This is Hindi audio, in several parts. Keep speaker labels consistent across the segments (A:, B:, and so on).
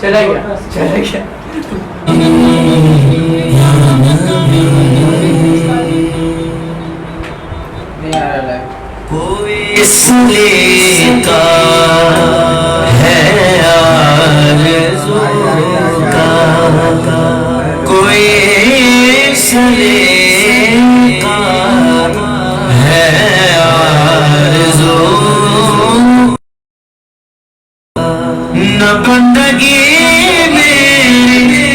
A: चला गया चला गया। नहीं आ रहा है।
B: कोई इसलिए का है आरज़ू का, कोई इसलिए का है आरज़ू, न बंदगी मेरी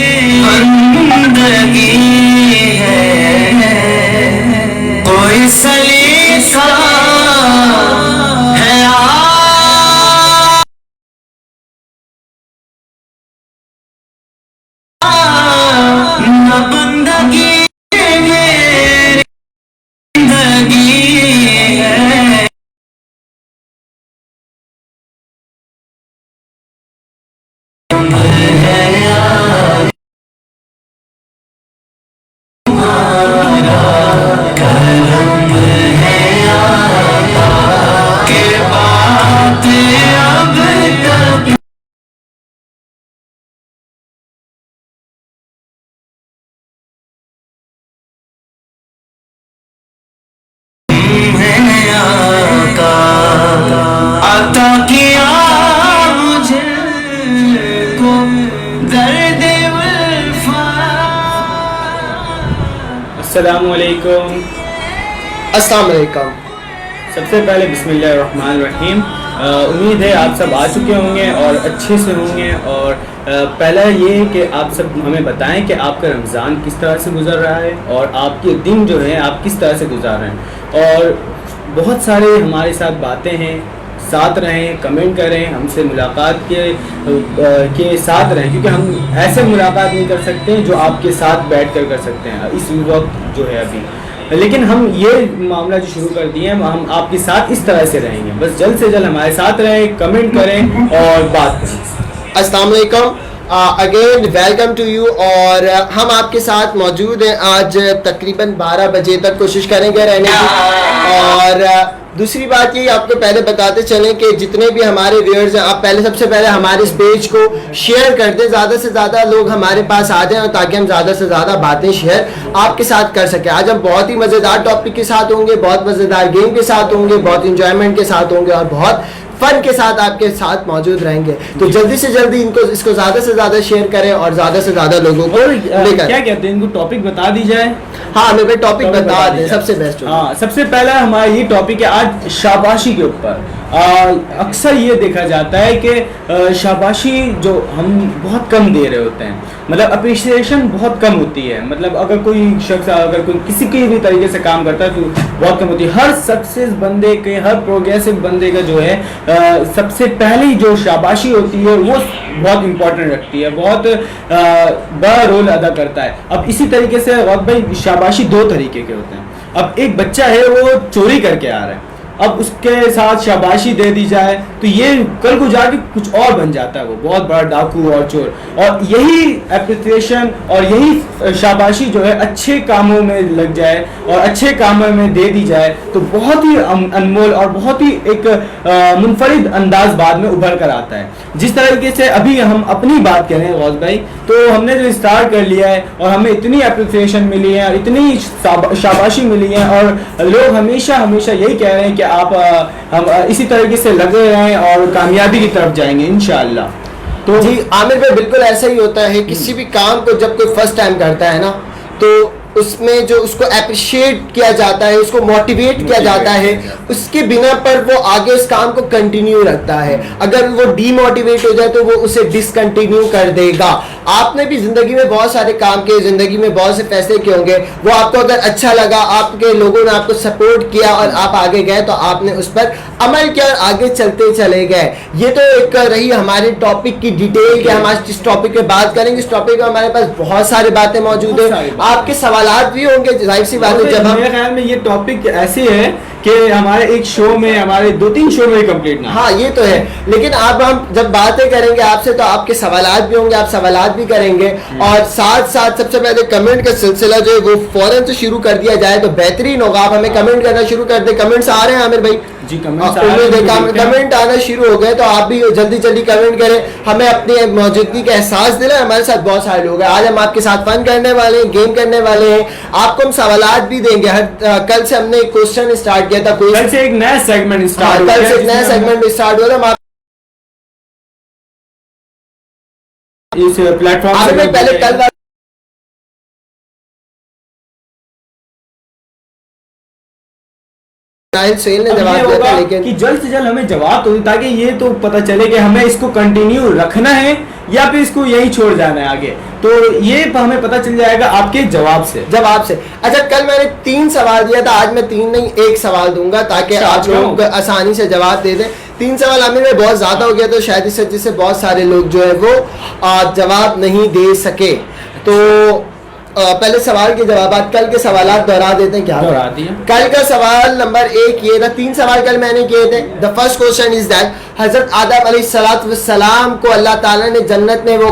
B: बंदगी है, कोई सलीका है न बंदगी मेरी जिंदगी है। अता किया मुझे को दर्द वफा।
A: अस्सलामु अलैकुम।
C: अस्सलाम वालेकुम।
A: सबसे पहले बिस्मिल्लाहिर्रहमानिर्रहीम। उम्मीद है आप सब आ चुके होंगे और अच्छे से होंगे। और पहला ये कि आप सब हमें बताएं कि आपका रमज़ान किस तरह से गुजर रहा है और आपके दिन जो है आप किस तरह से गुजार रहे हैं। और बहुत सारे हमारे साथ बातें हैं, साथ रहें, कमेंट करें, हमसे मुलाकात के साथ रहें, क्योंकि हम ऐसे मुलाकात नहीं कर सकते जो आपके साथ बैठकर कर सकते हैं इस वक्त जो है अभी। लेकिन हम ये मामला जो शुरू कर दिए हैं, हम आपके साथ इस तरह से रहेंगे। बस जल्द से जल्द हमारे साथ रहें, कमेंट करें और बात करें।
C: अस्सलाम वालेकुम। Again welcome to you. और हम आपके साथ मौजूद हैं आज तकरीबन 12 बजे तक, कोशिश करेंगे रहने की। और दूसरी बात ये आपको पहले बताते चलें कि जितने भी हमारे व्यूअर्स हैं, आप पहले सबसे पहले हमारे इस पेज को शेयर कर दें, ज़्यादा से ज़्यादा लोग हमारे पास आ जाएं, और ताकि हम ज़्यादा से ज़्यादा बातें शेयर आपके साथ कर सकें। आज हम बहुत ही मज़ेदार टॉपिक के साथ होंगे, बहुत मज़ेदार गेम के साथ होंगे, बहुत इंजॉयमेंट के साथ होंगे और बहुत फन के साथ आपके साथ मौजूद रहेंगे। तो जल्दी से जल्दी इसको ज़्यादा से ज़्यादा शेयर करें और ज़्यादा से ज़्यादा लोगों को लेकर।
A: क्या कहते हैं, इनको टॉपिक बता दी जाए?
C: हाँ, हमें टॉपिक बता दें, सबसे बेस्ट।
A: हाँ, सबसे पहला हमारा ये टॉपिक है आज शाबाशी के ऊपर। अक्सर ये देखा जाता है कि शाबाशी जो हम बहुत कम दे रहे होते हैं, मतलब अप्रिसिएशन बहुत कम होती है। मतलब अगर कोई शख्स अगर कोई किसी के भी तरीके से काम करता है तो बहुत कम होती है। हर सक्सेस बंदे के, हर प्रोग्रेसिव बंदे का जो है सबसे पहले जो शाबाशी होती है वो बहुत इंपॉर्टेंट रखती है, बहुत बड़ा रोल अदा करता है। अब इसी तरीके से भाई शाबाशी दो तरीके के होते हैं। अब एक बच्चा है वो चोरी करके आ रहा है, अब उसके साथ शाबाशी दे दी जाए तो ये कल को जाके कुछ और बन जाता है, वो बहुत बड़ा डाकू और चोर। और यही एप्रिसिएशन और यही शाबाशी जो है अच्छे कामों में लग जाए और अच्छे कामों में दे दी जाए तो बहुत ही अनमोल और बहुत ही एक मुनफरिद अंदाज बाद में उभर कर आता है। जिस तरीके से अभी हम अपनी बात करें गौस भाई, तो हमने जो स्टार्ट कर लिया है और हमें इतनी एप्रिसिएशन मिली है और इतनी शाबाशी मिली है और लोग हमेशा हमेशा यही कह रहे हैं कि आप हम इसी तरीके से लगे रहें और कामयाबी की तरफ जाएंगे इंशाअल्लाह।
C: तो जी आमिर भाई, बिल्कुल ऐसा ही होता है। किसी भी काम को जब कोई फर्स्ट टाइम करता है ना, तो उसमें जो उसको अप्रिशिएट किया जाता है, उसको मोटिवेट किया जाता है, उसके बिना पर वो आगे उस काम को कंटिन्यू रखता है। अगर वो डीमोटिवेट हो जाए तो वो उसे डिसकंटिन्यू कर देगा। आपने भी जिंदगी में बहुत सारे काम किए, जिंदगी में बहुत से फैसले किए होंगे, वो आपको अगर अच्छा लगा, आपके लोगों ने आपको सपोर्ट किया और आप आगे गए, तो आपने उस पर अमल किया और आगे चलते चले गए। ये तो एक रही हमारे टॉपिक की डिटेल कि हम आज इस टॉपिक पे बात करेंगे। इस टॉपिक में हमारे पास बहुत सारी बातें मौजूद है, आपके सवाल भी होंगे, जाहिर सी बात है। जब
A: मेरे ख्याल में ये टॉपिक ऐसे है कि हमारे एक शो में, हमारे 2-3 शो में कंप्लीट ना।
C: हाँ ये तो है, लेकिन अब हम जब बातें करेंगे आपसे तो आपके सवालात भी होंगे, आप सवालात भी करेंगे, और साथ साथ सबसे पहले कमेंट का सिलसिला जो है वो फौरन से शुरू कर दिया जाए तो बेहतरीन होगा। आप हमें कमेंट करना शुरू कर दे। कमेंट्स आ रहे हैं आमिर भाई?
A: जी कमेंट्स
C: कमेंट आना शुरू हो गए, तो आप भी जल्दी जल्दी कमेंट करें, हमें अपनी मौजूदगी का एहसास दिलाएं। हमारे साथ बहुत सारे लोग हैं, आज हम आपके साथ फन करने वाले हैं, गेम करने वाले हैं, आपको हम सवालात भी देंगे। कल से हमने एक क्वेश्चन स्टार्ट किया था,
A: कल से एक नया सेगमेंट स्टार्ट,
C: कल से एक नया सेगमेंट स्टार्ट हुआ था।
A: इस प्लेटफॉर्म
C: से पहले कल ने जवाब दिया था, लेकिन
A: कि जल्द से जल्द हमें जवाब तो, ताकि ये तो पता चले कि हमें इसको कंटिन्यू रखना है या फिर इसको यही छोड़ जाना है आगे, तो ये हमें पता चल जाएगा आपके जवाब से।
C: अच्छा, कल मैंने 3 सवाल दिया था, आज मैं 3 नहीं 1 सवाल दूंगा ताकि आप लोग आसानी से जवाब दे दें। 3 सवाल आमिर में बहुत ज्यादा हो गया तो शायद इस वजह से बहुत सारे लोग जो है वो जवाब नहीं दे सके। तो पहले सवाल के जवाब कल के सवाल दोहरा देते हैं। क्या
A: दोहरा दिया? कल
C: का सवाल नंबर 1 ये था, 3 सवाल कल मैंने किए थे। The first question is that हजरत आदम अलैहिस्सलाम को अल्लाह ताला ने जन्नत में वो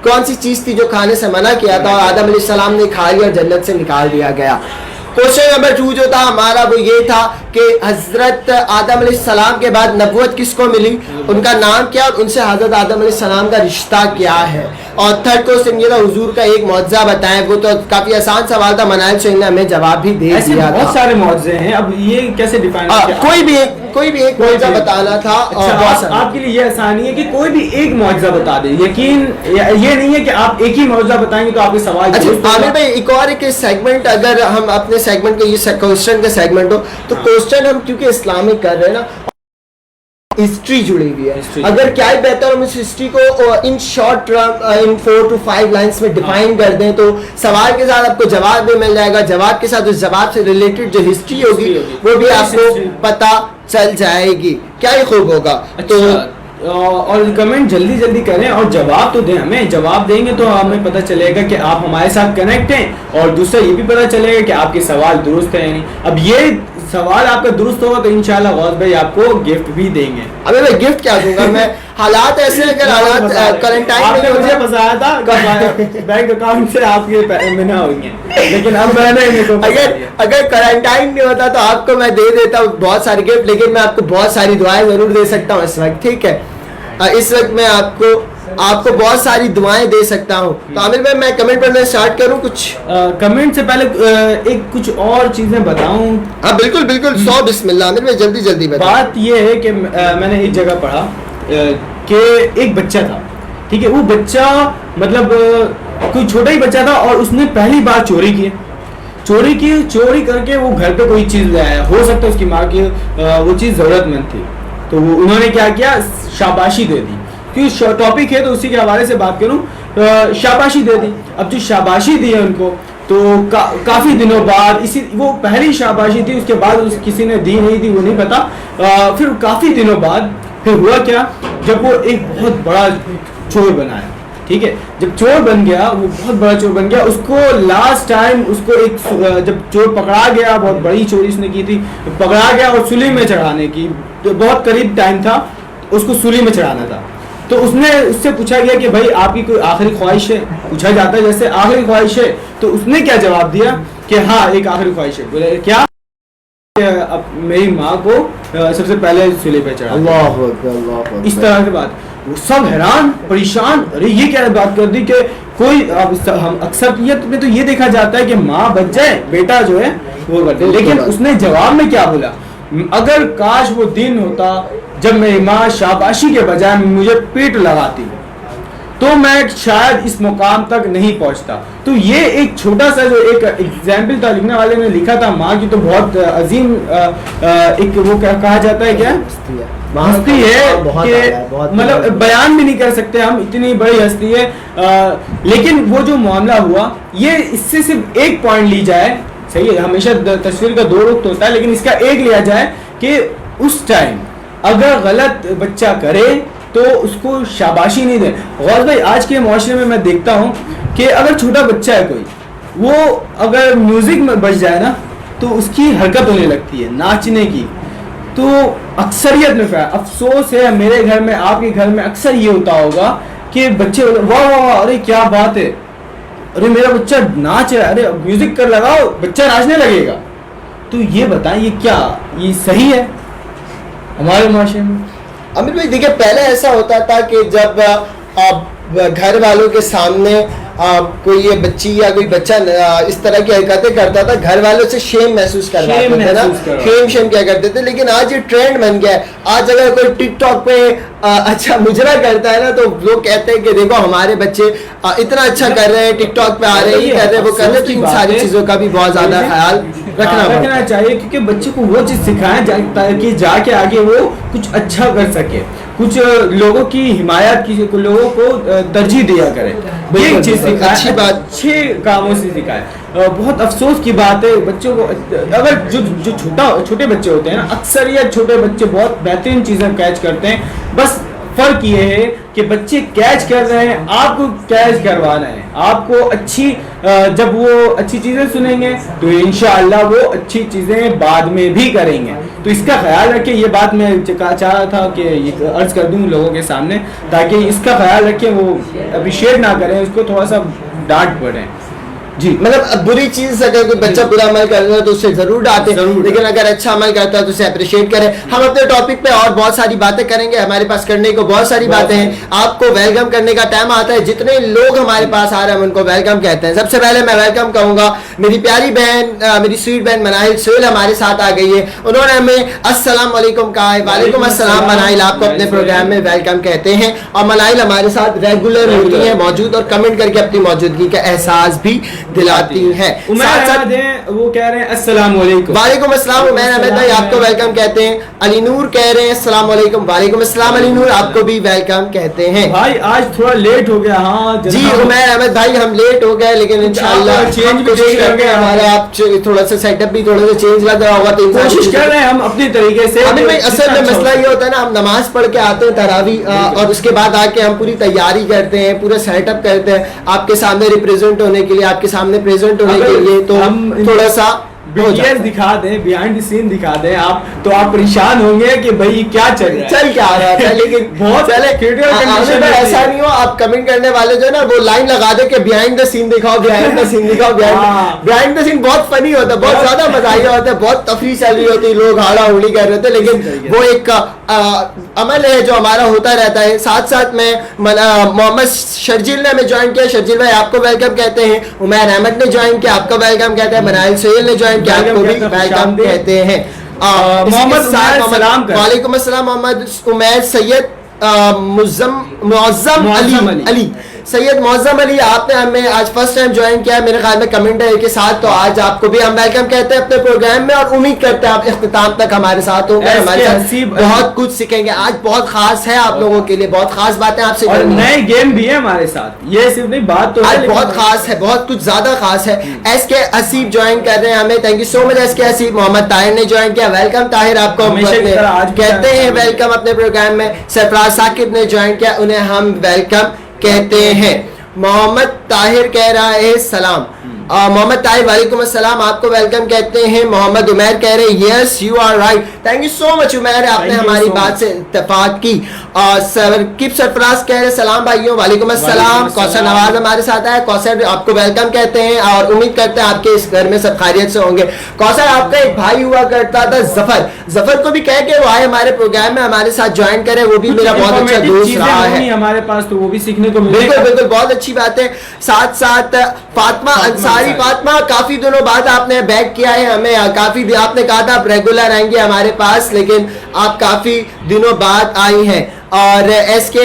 C: कौन सी चीज थी जो खाने से मना किया था और आदम अलैहिस्सलाम ने खा लिया और जन्नत से निकाल दिया गया। क्वेश्चन नंबर 2 जो था हमारा वो ये था कि हजरत आदम अलैहिस्सलाम के बाद नबूवत किसको मिली, उनका नाम क्या और उनसे हजरत आदम अलैहिस्सलाम का रिश्ता क्या है। और थर्ड क्वेश्चन ये था हुजूर का एक मौजज़ा बताएं। वो तो काफी आसान सवाल था, मनाइल शहीद ने हमें जवाब भी दे दिया।
A: बहुत सारे मौजज़े हैं, अब ये कैसे डिफाइन?
C: कोई भी एक मौजज़ा बताना था।
A: अच्छा, आपके लिए ये आसानी है कि कोई भी एक मौजज़ा बता दे, यकीन ये नहीं है कि आप एक ही मौजज़ा बताएंगे तो आपके सवाल।
C: अच्छा आमिर भाई, एक और एक सेगमेंट, अगर हम अपने सेगमेंट को ये क्वेश्चन का सेगमेंट हो तो क्वेश्चन हम क्योंकि इस्लामिक कर रहे हैं ना, हिस्ट्री जुड़ी हुई है, अगर क्या ही बेहतर हम इस हिस्ट्री को in short term in 4 to 5 lines में डिफाइन कर दें तो सवाल के साथ आपको जवाब भी मिल जाएगा, जवाब के साथ उस जवाब से रिलेटेड जो हिस्ट्री होगी वो भी आपको पता चल जाएगी। क्या ही खूब होगा। तो
A: और कमेंट जल्दी जल्दी करें और जवाब तो दें, हमें जवाब देंगे तो हमें पता चलेगा कि आप हमारे साथ कनेक्ट हैं, और दूसरा ये भी पता चलेगा कि आपके सवाल दुरुस्त है या नहीं। अब ये सवाल आपका दुरुस्त होगा तो इंशाल्लाह गौस भाई आपको गिफ्ट भी देंगे।
C: अबे मैं गिफ्ट क्या दूंगा मैं, हालात ऐसे अगर हालात क्वारंटाइन में
A: मुझे फंसाया था बैंक अकाउंट से आपके पैसे ना होंगे, लेकिन अब मैंने
C: अगर क्वारंटाइन नहीं होता तो आपको मैं दे देता हूँ बहुत सारे गिफ्ट, लेकिन मैं आपको बहुत सारी दुआएं जरूर दे सकता हूँ इस वक्त। ठीक है, इस वक्त मैं आपको बहुत सारी दुआएं दे सकता हूँ। तो आमिर भाई मैं कमेंट पढ़ना स्टार्ट करूँ? कुछ
A: कमेंट से पहले एक कुछ और चीजें बताऊं?
C: हाँ बिल्कुल बिल्कुल, 100 बिस्मिल्लाह। आमिर भाई जल्दी जल्दी बता।
A: बात ये है कि मैंने एक जगह पढ़ा कि एक बच्चा था, ठीक है, वो बच्चा मतलब कोई छोटा ही बच्चा था और उसने पहली बार चोरी करके वो घर पे कोई चीज ले आया, हो सकता है उसकी माँ की वो चीज जरूरतमंद थी, तो वो उन्होंने क्या किया, शाबाशी दे दी। क्योंकि टॉपिक है तो उसी के हवाले से बात करूं, शाबाशी दे दी। अब जो शाबाशी दी है उनको तो काफी दिनों बाद, इसी वो पहली शाबाशी थी, उसके बाद किसी ने दी नहीं दी वो नहीं पता। फिर काफी दिनों बाद फिर हुआ क्या, जब वो एक बहुत बड़ा चोर बनाया, ठीक है, जब चोर बन गया, वो बहुत बड़ा चोर बन गया, उसको लास्ट टाइम उसको एक जब चोर पकड़ा गया, बहुत बड़ी चोरी उसने की थी, पकड़ा गया और सूली में चढ़ाने की तो बहुत करीब टाइम था, उसको सूली में चढ़ाना था। तो उससे पूछा गया कि भाई आपकी कोई आखिरी ख्वाहिश है, पूछा जाता है जैसे आखिरी ख्वाहिश है, तो उसने क्या जवाब दिया कि हाँ एक आखिरी ख्वाहिश है। बोले क्या? अब मेरी माँ को सबसे पहले सूली पे चढ़ा।
C: अल्लाह,
A: इस तरह की बात, वो सब हैरान परेशान, अरे ये क्या बात कर दी कि कोई, अब हम अक्सर में तो ये देखा जाता है कि माँ बच जाए बेटा जो है वो कर दे, लेकिन उसने जवाब में क्या बोला, अगर काश वो दिन होता जब मेरी माँ शाबाशी के बजाय मुझे पीट लगाती तो मैं शायद इस मुकाम तक नहीं पहुंचता। तो ये एक छोटा सा जो एक एग्जाम्पल था, लिखने वाले ने लिखा था, माँ की तो बहुत अजीम एक वो क्या कहा जाता है, क्या हस्ती है कि मतलब बयान भी नहीं कर सकते हम, इतनी बड़ी हस्ती है। लेकिन वो जो मामला हुआ, ये इससे सिर्फ एक पॉइंट ली जाए, सही है, हमेशा तस्वीर का 2 रुख होता है, लेकिन इसका एक लिया जाए कि उस टाइम अगर गलत बच्चा करे तो उसको शाबाशी नहीं दे। गौस भाई आज के माशरे में मैं देखता हूँ कि अगर छोटा बच्चा है कोई, वो अगर म्यूजिक में बच जाए ना तो उसकी हरकत होने लगती है नाचने की। तो अक्सरियत में अफसोस है, मेरे घर में, आपके घर में अक्सर ये होता होगा कि बच्चे वाह वाह वाह, अरे क्या बात है, अरे मेरा बच्चा नाच रहा है, अरे म्यूजिक कर लगाओ, बच्चा नाचने लगेगा। तो ये बताएं, ये क्या, ये सही है हमारे माशरे में?
C: अमित भाई देखिए, पहले ऐसा होता था कि जब घर वालों के सामने कोई ये बच्ची या कोई बच्चा इस तरह की हरकतें करता था, घर वालों से शेम महसूस करवाते थे ना, शेम क्या करते थे। लेकिन आज ये ट्रेंड बन गया है। आज अगर कोई टिकटॉक पे अच्छा मुजरा करता है ना, तो लोग कहते हैं कि देखो हमारे बच्चे इतना अच्छा कर रहे हैं, टिकटॉक पे आ रहे हैं, ये कर रहे हैं, वो कर रहे हैं। तो इन सारी चीजों का भी बहुत ज्यादा ख्याल रखना
A: चाहिए, क्योंकि बच्चे को वो चीज सिखाएं ताकि जाके आगे वो कुछ अच्छा कर सके, कुछ लोगों की हिमायत की, लोगों को तरजीह दिया करे, ये चीज सिखाए, अच्छी बात, अच्छे कामों से सिखाए। बहुत अफसोस की बात है बच्चों को, अगर जो छोटे बच्चे होते हैं ना, अक्सर ये छोटे बच्चे बहुत बेहतरीन चीजें कैच करते हैं। बस फर्क ये है कि बच्चे कैच कर रहे हैं, आपको कैच करवाना है। आपको अच्छी जब वो अच्छी चीजें सुनेंगे तो इंशाअल्लाह वो अच्छी चीजें बाद में भी करेंगे। तो इसका ख्याल रखें, ये बात मैं चाह रहा था कि ये अर्ज कर दूं लोगों के सामने, ताकि इसका ख्याल रखें, वो अप्रिशिएट ना करें, उसको थोड़ा सा डांट पड़े जी।
C: मतलब बुरी चीज अगर कोई बच्चा बुरा अमल कर रहा है तो उससे जरूर डांटे, लेकिन अगर अच्छा अमल करता है तो उसे अप्रिशिएट करें। हम अपने टॉपिक पे और बहुत सारी बातें करेंगे, हमारे पास करने को बहुत सारी बातें हैं। आपको वेलकम करने का टाइम आता है, जितने लोग हमारे पास आ रहे हैं हम उनको वेलकम कहते हैं। सबसे पहले मैं वेलकम कहूंगा मेरी प्यारी बहन, मेरी स्वीट बहन मनाहिल सोहेल हमारे साथ आ गई है। उन्होंने हमें अस्सलाम वालेकुम कहा है। वालेकुम अस्सलाम मनाहिल, आपको अपने प्रोग्राम में वेलकम कहते हैं। और मनाहिल हमारे साथ रेगुलर होती है मौजूद, और कमेंट करके अपनी मौजूदगी का एहसास भी दिलाती है।
A: वो कह रहे हैं अस्सलाम वालेकुम।
C: वालेकुम अस्सलाम उमैर अहमद भाई, आपको वेलकम कहते हैं। अली नूर कह रहे हैं अस्सलाम वालेकुम। वालेकुम अस्सलाम अली नूर, आपको भी वेलकम कहते हैं।
A: भाई आज थोड़ा लेट हो गया। हाँ
C: जी उमैर अहमद भाई, हम लेट हो गए, लेकिन इंशाल्लाह
A: चेंज भी करके
C: हमारा आप थोड़ा सा सेटअप भी थोड़ा सा चेंज लग रहा होगा, तो
A: कोशिश कर रहे हैं हम अपने तरीके से।
C: अभी भाई असल में मसला ये होता है ना, हम नमाज पढ़ के आते हैं तरावी, और उसके बाद आके हम पूरी तैयारी करते हैं, पूरा सेटअप करते हैं आपके सामने रिप्रेजेंट होने के लिए, आपके सामने प्रेजेंट होने के लिए। तो हम थोड़ा सा
A: BTS दिखा दें, बिहाइंड द सीन दिखा दें आप, तो आप परेशान होंगे कि भाई क्या चल
C: क्या रहा था। लेकिन
A: बहुत
C: ऐसा नहीं हो, आप कमेंट करने वाले जो है ना, वो लाइन लगा दे कि बिहाइंड द सीन दिखाओ, बिहाइंड द सीन दिखाओ। बिहाइंड द सीन बहुत फनी होता है, बहुत ज्यादा मजाया होता है, बहुत तफरी चल रही होती है, लोग हाड़ा हुड़ी कर रहे थे। लेकिन वो एक अमल है जो हमारा होता रहता है। साथ साथ में मोहम्मद शर्जिल ने हमें ज्वाइन किया। शर्जिल भाई आपको वेलकम कहते हैं। उमैर अहमद ने ज्वाइन किया, आपका वेलकम कहते हैं। मनाहिल सोहेल ने ज्वाइन किया, आपको भी वेलकम कहते हैं।
A: मोहम्मद सलाम,
C: वालेकुम अस्सलाम मोहम्मद उमैर सैयद मुअज़्ज़म अली सैयद मुअज़्ज़म अली, आपने हमें आज फर्स्ट टाइम ज्वाइन किया है मेरे ख्याल में कमेंट है के साथ, तो आज आपको भी हम वेलकम कहते हैं अपने प्रोग्राम में, और उम्मीद करते हैं आप इख्तिताम तक हमारे साथ होंगे, हमारे साथ बहुत कुछ सीखेंगे। आज बहुत खास है आप लोगों के लिए, बहुत खास बातें आपसे,
A: और नए गेम भी है हमारे साथ। ये सिर्फ नहीं बात तो
C: आज बहुत खास है, बहुत कुछ ज्यादा खास है। एसके हसीब ज्वाइन कर रहे हैं हमें, thank you so much SK Haseeb. Mohammad Tahir ने ज्वाइन किया, वेलकम ताहिर, आपको आज कहते हैं वेलकम अपने प्रोग्राम में। सरफराज साकिब ने ज्वाइन किया, उन्हें हम वेलकम कहते हैं। मोहम्मद ताहिर कह रहा है सलाम। मोहम्मद ताहिर वालेकुम अस्सलाम, आपको वेलकम कहते हैं। मोहम्मद उमैर कह रहे हैं yes you are right, thank you so much Umair, आपने हमारी बात से इत्तेफाक की। और सरफराज कह रहे सलाम भाइयों, वालेकुम अस्सलाम। कौसर नवाज हमारे साथ आए, कौसर आपको वेलकम कहते हैं, और उम्मीद करते हैं आपके इस घर में सब खैरियत से होंगे। कौसर आपका एक भाई हुआ करता था जफर को भी कह के वो आए हमारे प्रोग्राम में हमारे साथ ज्वाइन करे, वो भी मेरा बहुत अच्छा दोस्त रहा है
A: हमारे पास, तो वो भी सीखने को
C: बिल्कुल बिल्कुल बहुत अच्छी बात है। साथ साथ फातिमा अंसारी, फातिमा काफी दिनों बाद आपने बैक किया है हमें, काफी आपने कहा था आप रेगुलर आएंगे हमारे पास, लेकिन आप काफी दिनों बाद आई हैं। और एसके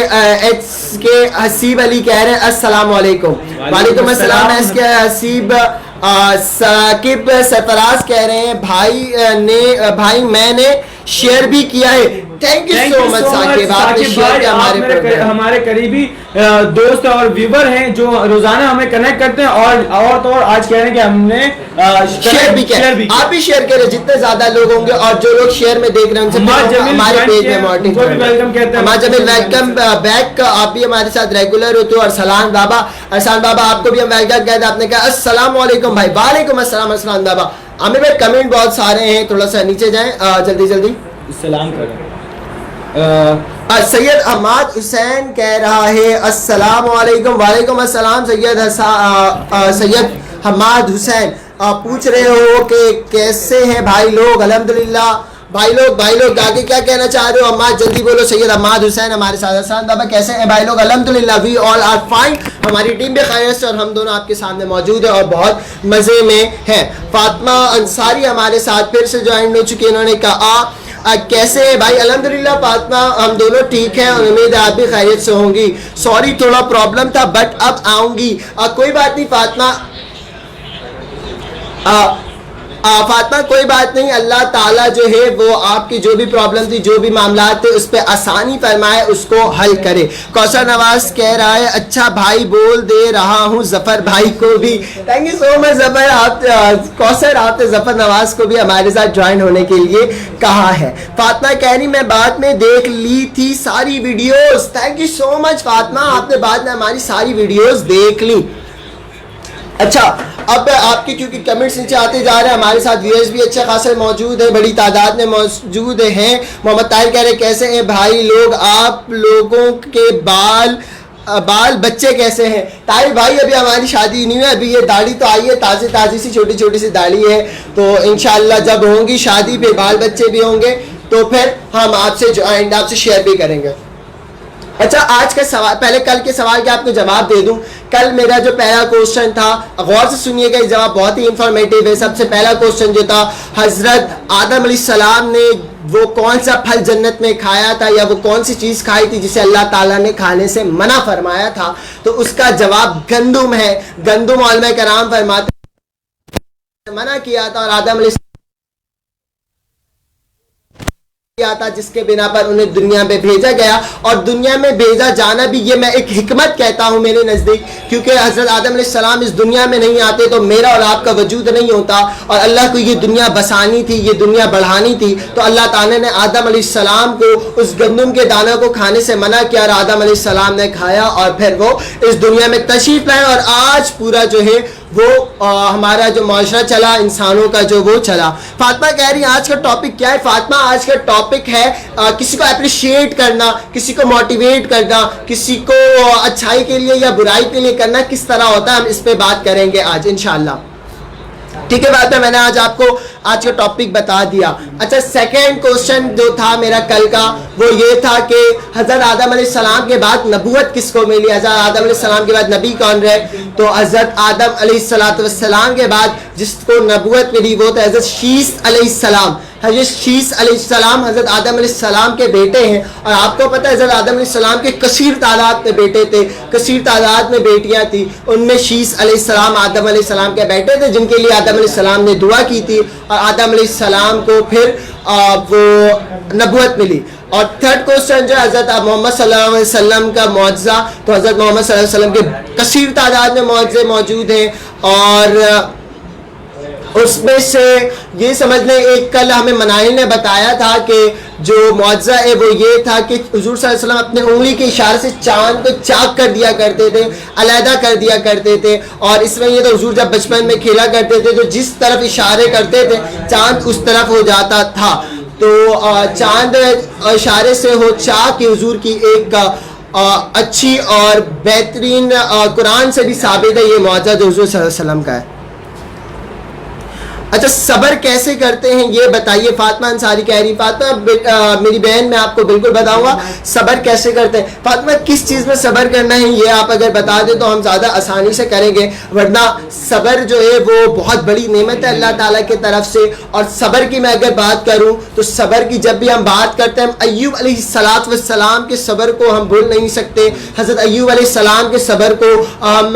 C: हसीब अली कह रहे हैं अस्सलाम वालेकुम। वालेकुम अस्सलाम एसके हसीब। साकिब सरफराज कह रहे हैं भाई मैंने शेयर भी किया है, thank you so much Saqib, आपने शेयर किया
A: हमारे करीबी दोस्त और व्यूवर हैं जो रोजाना हमें कनेक्ट करते हैं, और तो और आज कह रहे हैं कि हमने
C: शेयर भी किया। आप भी शेयर करें, जितने ज्यादा लोग होंगे और जो लोग शेयर में देख रहे हैं उनसे हमारे पेज में वेलकम कहते हैं। जमील वेलकम बैक, आप भी हमारे साथ रेगुलर होते हो। और सलाम बाबा आपको भी हम वेलकम कहते हैं, आपने कहा अस्सलाम वालेकुम भाई। वालेकुम अस्सलाम बाबा, आमिर भाई कमेंट बहुत सारे हैं, थोड़ा सा नीचे जाएं जल्दी जल्दी।
A: सलाम करें।
C: सैयद अहमद हुसैन कह रहा है अस्सलाम वालेकुम। वालेकुम अस्सलाम सैयद अहमद हुसैन। पूछ रहे हो कि कैसे हैं भाई लोग? अल्हम्दुलिल्लाह भाई लोग आगे क्या कहना चाह रहे हो? अम्माद जल्दी बोलो। सैयद अहमद हुसैन हमारे साथ। अस्सलाम बाबा कैसे हैं भाई लोग? अल्हम्दुलिल्लाह वी ऑल आर फाइन। हमारी टीम भी खैरियत से और हम दोनों आपके सामने मौजूद है और बहुत मज़े में हैं। फातिमा अंसारी हमारे साथ फिर से ज्वाइन हो चुकी है। इन्होंने कहा कैसे है भाई? अल्हम्दुलिल्लाह फातिमा हम दोनों ठीक हैं और उम्मीद है आप भी खैरियत से होंगी। सॉरी थोड़ा प्रॉब्लम था बट अब आऊँगी। कोई बात नहीं फातिमा, फातिमा कोई बात नहीं। अल्लाह ताला जो है वो आपकी जो भी प्रॉब्लम थी, जो भी मामला थे उस पर आसानी फरमाए, उसको हल करे। कौसर नवाज कह रहा है अच्छा भाई बोल दे रहा हूँ जफर भाई को भी। Thank you so much Zafar. आप कौसर आपने जफर नवाज को भी हमारे साथ ज्वाइन होने के लिए कहा है। फातिमा कह रही मैं बाद में देख ली थी सारी videos. Thank you so much Fatima, आपने बाद में हमारी सारी वीडियोस देख ली। अच्छा अब आपके क्योंकि कमेंट्स नीचे आते जा रहे हैं, हमारे साथ व्यूअर्स भी अच्छे खासे मौजूद है, बड़ी तादाद में मौजूद हैं। मोहम्मद ताहिर कह रहे कैसे हैं भाई लोग? आप लोगों के बाल बच्चे कैसे हैं? ताहिर भाई अभी हमारी शादी नहीं है, अभी ये दाढ़ी तो आई है ताज़ी सी छोटी छोटी सी दाढ़ी है, तो इंशाल्लाह जब होंगी शादी पे बाल बच्चे भी होंगे तो फिर हम आपसे शेयर भी करेंगे। अच्छा आज का सवाल, पहले कल के सवाल के आपको जवाब दे दूं। कल मेरा जो पहला क्वेश्चन था, गौर से सुनिएगा, ये जवाब बहुत ही इंफॉर्मेटिव है। सबसे पहला क्वेश्चन जो था, हजरत आदम अलैहिस्सलाम ने वो कौन सा फल जन्नत में खाया था या वो कौन सी चीज़ खाई थी जिसे अल्लाह ताला ने खाने से मना फरमाया था? तो उसका जवाब गंदुम है। गंदुम उलमा कराम फरमाते मना किया था और आदम अलैहिस्सलाम था जिसके बिना पर उन्हें दुनिया में भेजा गया। और दुनिया में भेजा जाना भी ये मैं एक हिकमत कहता हूँ मेरे नज़दीक, क्योंकि हज़रत आदम अलैहिस्सलाम इस दुनिया में नहीं आते तो मेरा और आपका वजूद नहीं होता और अल्लाह को ये दुनिया बसानी थी, ये दुनिया बढ़ानी थी, तो अल्लाह ताला ने आदम अलैहिस्सलाम को उस गंदम के दाने को खाने से मना किया और आदम अलैहिस्सलाम ने खाया और फिर वो इस दुनिया में तशरीफ लाए और आज पूरा जो है वो हमारा जो माशरा चला, इंसानों का जो वो चला। फातिमा कह रही आज का टॉपिक क्या है? फातिमा आज का टॉपिक है किसी को अप्रिशिएट करना, किसी को मोटिवेट करना, किसी को अच्छाई के लिए या बुराई के लिए करना किस तरह होता है, हम इस पे बात करेंगे आज इंशाल्लाह। ठीक है बात है, मैंने आज आपको आज का टॉपिक बता दिया। अच्छा सेकंड क्वेश्चन जो था मेरा कल का वो ये था कि हज़रत आदम अलैहिस्सलाम के बाद नबूवत किसको मिली? हज़रत आदम अलैहिस्सलाम के बाद नबी कौन रहे? तो हज़रत आदम अलैहिस्सलाम के बाद जिसको नबूवत मिली वो था हज़रत शीस अलैहिस्सलाम। हज़रत शीस अलैहिस्सलाम हज़रत आदम अलैहिस्सलाम के बेटे हैं और आपको पता है हज़रत आदम अलैहिस्सलाम के कसीर तादाद में बेटे थे, कसीर तादाद में बेटियां थी। उनमें शीस अलैहिस्सलाम आदम अलैहिस्सलाम के बेटे थे जिनके लिए आदम अलैहिस्सलाम ने दुआ की थी और आदम अलैहिस्सलाम को फिर वो नबूवत मिली। और थर्ड क्वेश्चन जो हज़रत मोहम्मद सल्लल्लाहु अलैहि वसल्लम का मौजज़ा, तो हज़रत मोहम्मद सल्लल्लाहु अलैहि वसल्लम के कसीर तादाद में मौजज़े मौजूद हैं और उसमें से ये समझ लें एक कल हमें मनाहिल ने बताया था कि जो मौजज़ा है वो ये था कि हुज़ूर सल्लल्लाहु अलैहि वसल्लम अपने उंगली के इशारे से चाँद को चाक कर दिया करते थे, अलहदा कर दिया करते थे। और इसमें ये तो हुज़ूर जब बचपन में खेला करते थे तो जिस तरफ इशारे करते थे चाँद उस तरफ हो जाता था। तो चाँद इशारे से हो चाक की हुज़ूर की एक अच्छी और बेहतरीन कुरान से भी साबित है ये मौजज़ा जो हुज़ूर सल्लल्लाहु अलैहि वसल्लम का है। अच्छा सब्र कैसे करते हैं ये बताइए? फातिमा अंसारी कह रही फातिमा मेरी बहन मैं आपको बिल्कुल बताऊंगा सब्र कैसे करते हैं। फातिमा किस चीज़ में सब्र करना है ये आप अगर बता दें तो हम ज़्यादा आसानी से करेंगे, वरना सब्र जो है वो बहुत बड़ी नेमत है अल्लाह ताला की तरफ से। और सब्र की मैं अगर बात करूं तो सब्र की जब भी हम बात करते हैं, हम अय्यूब अलैहिस्सलाम के सब्र को हम भूल नहीं सकते, हज़रत अय्यूब अलैहिस्सलाम के सब्र को हम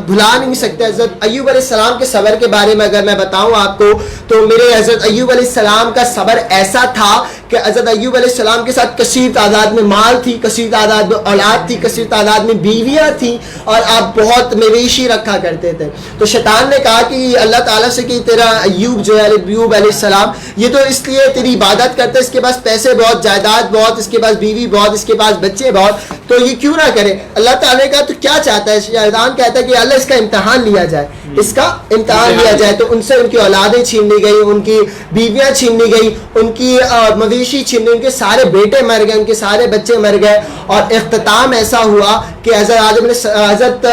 C: भुला नहीं सकते। हज़रत अय्यूब अलैहिस्सलाम के सब्र के बारे में अगर मैं बताऊँ आपको तो मेरे हज़रत अय्यूब अलैहिस्सलाम का सब्र ऐसा था कि हज़रत अय्यूब अलैहिस्सलाम के साथ कसीर तादाद में माल थी, कसीर तादाद में औलाद थी, कसीर तादाद में बीवियाँ थी, और आप बहुत मवेशी रखा करते थे। तो शैतान ने कहा कि अल्लाह ताला से कि तेरा अय्यूब जो है, अय्यूब अलैहिस्सलाम, ये तो इसलिए तेरी इबादत करते, इसके पास पैसे बहुत, जायदाद बहुत, इसके पास बीवी बहुत, इसके पास बच्चे बहुत, तो ये क्यों ना करे। अल्लाह ताला ने कहा तो क्या चाहता है? शैतान कहता है कि अल्लाह इसका इम्तहान लिया जाए, इसका इम्तहान लिया जाए। तो उनसे उनकी औलादें छीन ली गई, उनकी बीवियां छीन ली गई, उनकी मवेशी छीन ली, उनके सारे बेटे मर गए, उनके सारे बच्चे मर गए, और इख्तिताम ऐसा हुआ कि हज़रत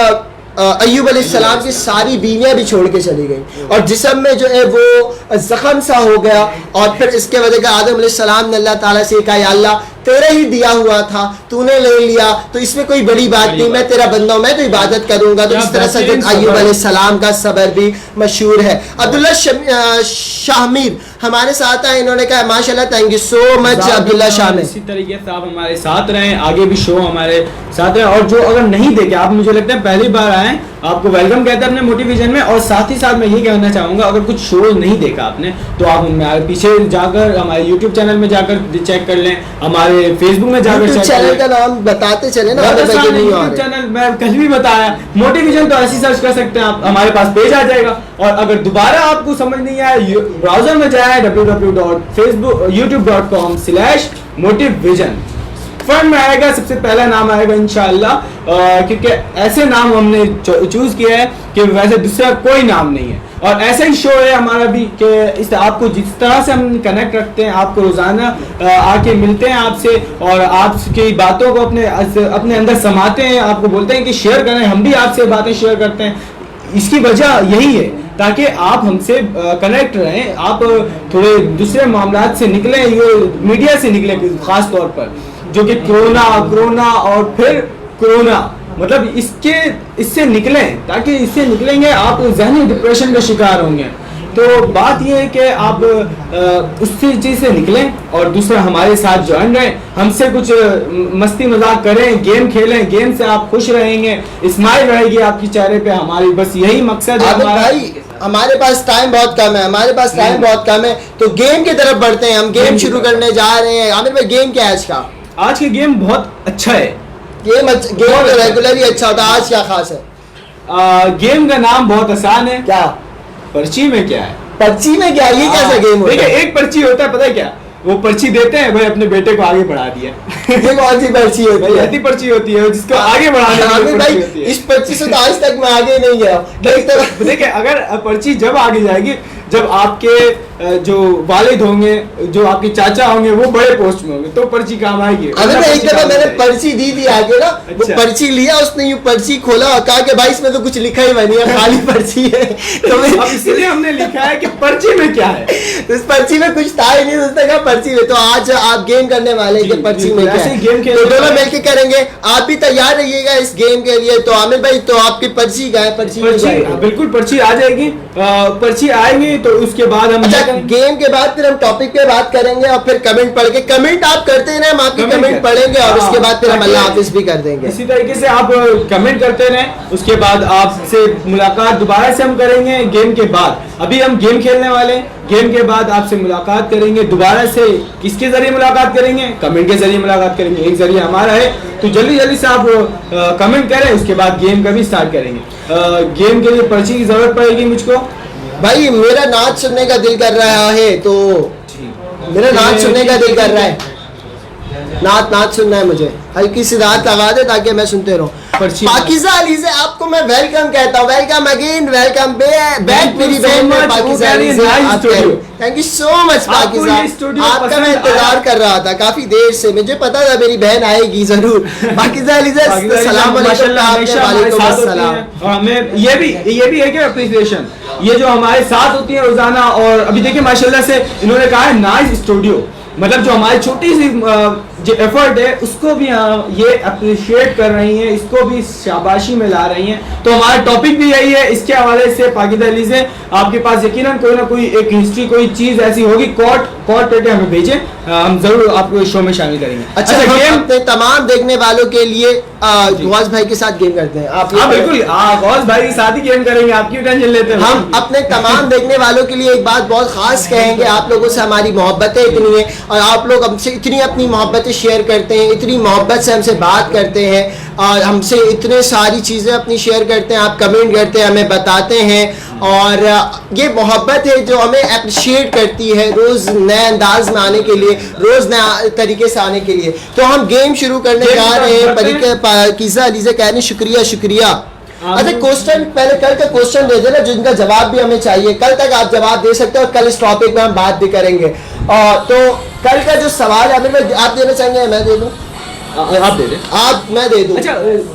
C: अय्यूब अलैहिस्सलाम की सारी बीवियां भी छोड़ के चली गई, और जिस्म में जो है वो जख्म सा हो गया। और फिर इसके वजह का आदम अलैहिस्सलाम ने अल्लाह ताला से कहा, या अल्लाह तेरे ही दिया हुआ था, तूने ले लिया, तो इसमें कोई बड़ी बात नहीं, मैं तेरा बंदा हूं, मैं तो इबादत करूंगा। तो इस तरह से हज़रत अय्यूब अलैहिस्सलाम का सब्र भी मशहूर है। अब्दुल्ला शाहमीर हमारे साथ आए, इन्होंने कहा माशाल्लाह, thank you so much Abdullah Shahmir.
A: इसी तरीके से आप हमारे साथ रहें, आगे भी शो हमारे साथ रहें, और जो अगर नहीं देखे, आप मुझे लगता है पहली बार आए, आपको वेलकम कहते हैं अपने मोटिवेशन में। और साथ ही साथ मैं ये कहना चाहूँगा, अगर कुछ शो नहीं देखा आपने तो आप हमारे पीछे जाकर हमारे यूट्यूब चैनल में जाकर चेक कर लें, हमारे फेसबुक में जाकर चेक
C: चैनल का नाम बताते चले ना,
A: यूट्यूब चैनल मैं कल भी बताया, मोटिवेशन, तो ऐसी सर्च कर सकते हैं आप, हमारे पास पेज आ जाएगा। और अगर दोबारा आपको समझ नहीं आया, ब्राउजर में जाए www.facebook.com/motivevision, फर्म में आएगा, सबसे पहला नाम आएगा इंशाअल्लाह, क्योंकि ऐसे नाम हमने चूज किया है कि वैसे दूसरा कोई नाम नहीं है। और ऐसा ही शो है हमारा भी कि इस आपको जिस तरह से हम कनेक्ट रखते हैं, आपको रोजाना आके मिलते हैं आपसे, और आपकी बातों को अपने अंदर समाते हैं, आपको बोलते हैं कि शेयर करें, हम भी आपसे बातें शेयर करते हैं। इसकी वजह यही है ताकि आप हमसे कनेक्ट रहें, आप थोड़े दूसरे मामलात से निकलें, ये मीडिया से निकलें खास तौर पर, जो कि कोरोना और फिर कोरोना, मतलब इससे निकलें, ताकि इससे निकलेंगे आप जहनी डिप्रेशन का शिकार होंगे। तो बात यह है कि आप उस चीज़ से निकलें, और दूसरा हमारे साथ ज्वाइन रहें, हमसे कुछ मस्ती मजाक करें, गेम खेलें, गेम से आप खुश रहेंगे, स्माइल रहेगी आपकी चेहरे पे, हमारी बस यही मकसद है हमारा।
C: भाई हमारे पास टाइम बहुत कम है, तो गेम की तरफ बढ़ते हैं, हम गेम शुरू करने जा रहे हैं। आमिर भाई, गेम क्या है आज का?
A: आज के गेम बहुत अच्छा है,
C: गेम तो रेगुलर ही अच्छा होता है, आज क्या खास है?
A: गेम का नाम बहुत आसान है।
C: क्या?
A: पर्ची में क्या है?
C: पर्ची में क्या? ये कैसा गेम होता है?
A: देखिए, एक पर्ची होता है, पता है क्या, वो पर्ची देते हैं भाई, अपने बेटे को आगे बढ़ा दिया।
C: ये कौन सी पर्ची होती है?
A: ऐसी पर्ची होती है जिसको आगे बढ़ाने
C: भाई, इस पर्ची से तो आज तक मैं आगे नहीं गया।
A: देखिए, अगर पर्ची जब आगे जाएगी जब आपके जो वालिद होंगे, जो आपके चाचा होंगे, वो बड़े पोस्ट में होंगे, तो पर्ची काम आएगी।
C: एक दफा मैंने पर्ची दी थी आगे ना, वो
A: अच्छा।
C: पर्ची लिया, उसने यूं पर्ची खोला और कहा कि भाई इसमें तो कुछ लिखा ही नहीं है, खाली पर्ची है। तो
A: अब इसलिए हमने लिखा है कि पर्ची में क्या है,
C: तो इस पर्ची में कुछ था ही नहीं, उसने कहा पर्ची में। तो आज आप गेम करने वाले हैं कि पर्ची में क्या है, तो दोनों मिलकर करेंगे। आप भी तैयार रहिएगा इस गेम के लिए। तो आमिर भाई, तो आपकी पर्ची का है? पर्ची
A: बिल्कुल पर्ची आ जाएगी, पर्ची आएगी तो उसके बाद हम
C: गेम के बाद फिर हम टॉपिक पे बात करेंगे, और फिर कमेंट पढ़ के, कमेंट आप करते हैं, हम आपके कमेंट पढ़ेंगे, और उसके बाद फिर हम अल्लाह हाफिज भी कर देंगे।
A: इसी तरीके से आप कमेंट करते रहें, उसके बाद आपसे मुलाकात दोबारा से हम करेंगे गेम के बाद। अभी हम गेम खेलने वाले हैं, गेम के बाद आपसे मुलाकात करेंगे दोबारा से। किसके जरिए मुलाकात करेंगे? कमेंट के जरिए मुलाकात करेंगे, एक जरिए हमारा है। तो जल्दी जल्दी से आप कमेंट करें, उसके बाद गेम का भी स्टार्ट करेंगे। गेम के लिए पर्ची की जरूरत पड़ेगी मुझको।
C: भाई मेरा नाच सुनने का दिल कर रहा है, तो मेरा नाच सुनने का दिल कर रहा है, नाच सुनना है मुझे। हल्की सी रात लगा दे ताकि मैं सुनते रहूं। पाकिज़ा अली से आपको मैं वेलकम कहता हूँ, वेलकम अगेन, वेलकम बैक मेरी बहन पाकिज़ा अली से। थैंक यू सो मच पाकिज़ा, आपका मैं इंतजार कर रहा था काफी देर से, मुझे पता था मेरी बहन आएगी जरूर। पाकिज़ा अली से सलाम अलैकुम।
A: और हमें ये भी है कि अप्रिसिएशन, ये जो हमारे साथ होती है रोजाना। और अभी देखिए माशाल्लाह से इन्होंने कहा है नाइस स्टूडियो, मतलब जो हमारी छोटी सी जो एफर्ट है उसको भी ये अप्रिशिएट कर रही हैं, इसको भी शाबाशी में ला रही हैं। तो हमारा टॉपिक भी यही है। इसके हवाले से पाकिदा अली से आपके पास यकीनन कोई ना कोई एक हिस्ट्री, कोई चीज ऐसी होगी, कोट करके हमें भेजें, हम जरूर आपको इस शो में शामिल करेंगे।
C: अच्छा, हम अपने तमाम देखने वालों के लिए गौस भाई के साथ गेम करते हैं। आप
A: बिल्कुल गौस भाई के साथ ही गेम करेंगे, आप क्यों टेंशन लेते हैं?
C: हम अपने तमाम देखने वालों के लिए एक बात बहुत खास कहेंगे। आप लोगों से हमारी मोहब्बतें इतनी है और आप लोग हमसे इतनी अपनी मोहब्बतें शेयर करते हैं, इतनी मोहब्बत से हमसे बात करते हैं और हमसे इतने सारी चीज़ें अपनी शेयर करते हैं, आप कमेंट करते हैं, हमें बताते हैं और ये मोहब्बत है जो हमें अप्रिशिएट करती है रोज़ नए अंदाज में आने के लिए, रोज़ नए तरीके से आने के लिए। तो हम गेम शुरू करने जा रहे हैं। पाकीज़ा अली से कह रहे हैं शुक्रिया शुक्रिया। अच्छा, क्वेश्चन पहले कल का क्वेश्चन दे देना जिनका जवाब भी हमें चाहिए। कल तक आप जवाब दे सकते हैं और कल इस टॉपिक में हम बात भी करेंगे। तो कल का जो सवाल है आप देना चाहेंगे, मैं दे दूं?
A: आप दे दें।
C: आप, मैं दे दूं।
A: अच्छा,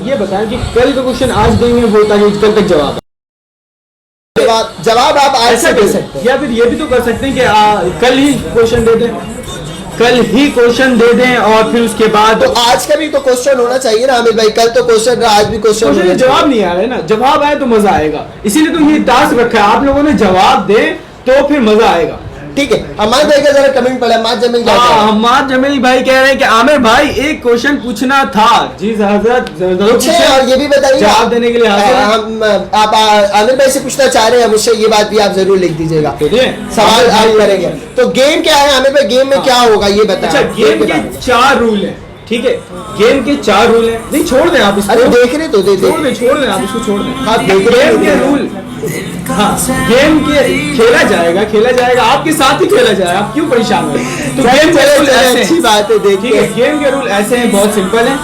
A: ये बताएं कि कल का क्वेश्चन आज देंगे वो ताकि कल तक जवाब
C: जवाब आप आज से दे सकते हैं
A: या फिर ये भी तो कर सकते हैं कि कल ही क्वेश्चन दे दें, कल ही क्वेश्चन दे दें और फिर उसके बाद
C: तो आज का भी तो क्वेश्चन होना चाहिए ना आमिर भाई। कल तो क्वेश्चन रहा, आज भी क्वेश्चन।
A: जवाब नहीं आ रहा है ना, जवाब आए तो मजा आएगा, इसीलिए तो ये टास्क रखा है। आप लोगों ने जवाब दे तो फिर मजा आएगा। ठीक है,
C: हमारे भाई का जरा कमेंट पड़ा। हमाद जमील
A: हमाद जमील भाई कह रहे हैं कि आमिर भाई एक क्वेश्चन पूछना था। जी हजरत,
C: और ये भी बताइए
A: जवाब देने के लिए
C: हम आप आमिर भाई से पूछना चाह रहे हैं मुझसे, ये बात भी आप जरूर लिख दीजिएगा। सवाल आप करेंगे तो गेम क्या है आमिर भाई? गेम में क्या होगा ये बताएं।
A: अच्छा, गेम के 4 रूल है। ठीक है, गेम के 4 रूल है। नहीं, छोड़ दें आप इसको।
C: अरे देख रहे तो
A: छोड़ दें आप इसको, छोड़ दें।
C: आप देख रहे
A: गेम के रूल, हाँ, गेम के खेला जाएगा आपके साथ ही खेला जाएगा, आप क्यों परेशान हो? तो गेम के रूल ऐसे,
C: अच्छी बात है, देखिए
A: गेम के रूल ऐसे हैं, बहुत सिंपल है।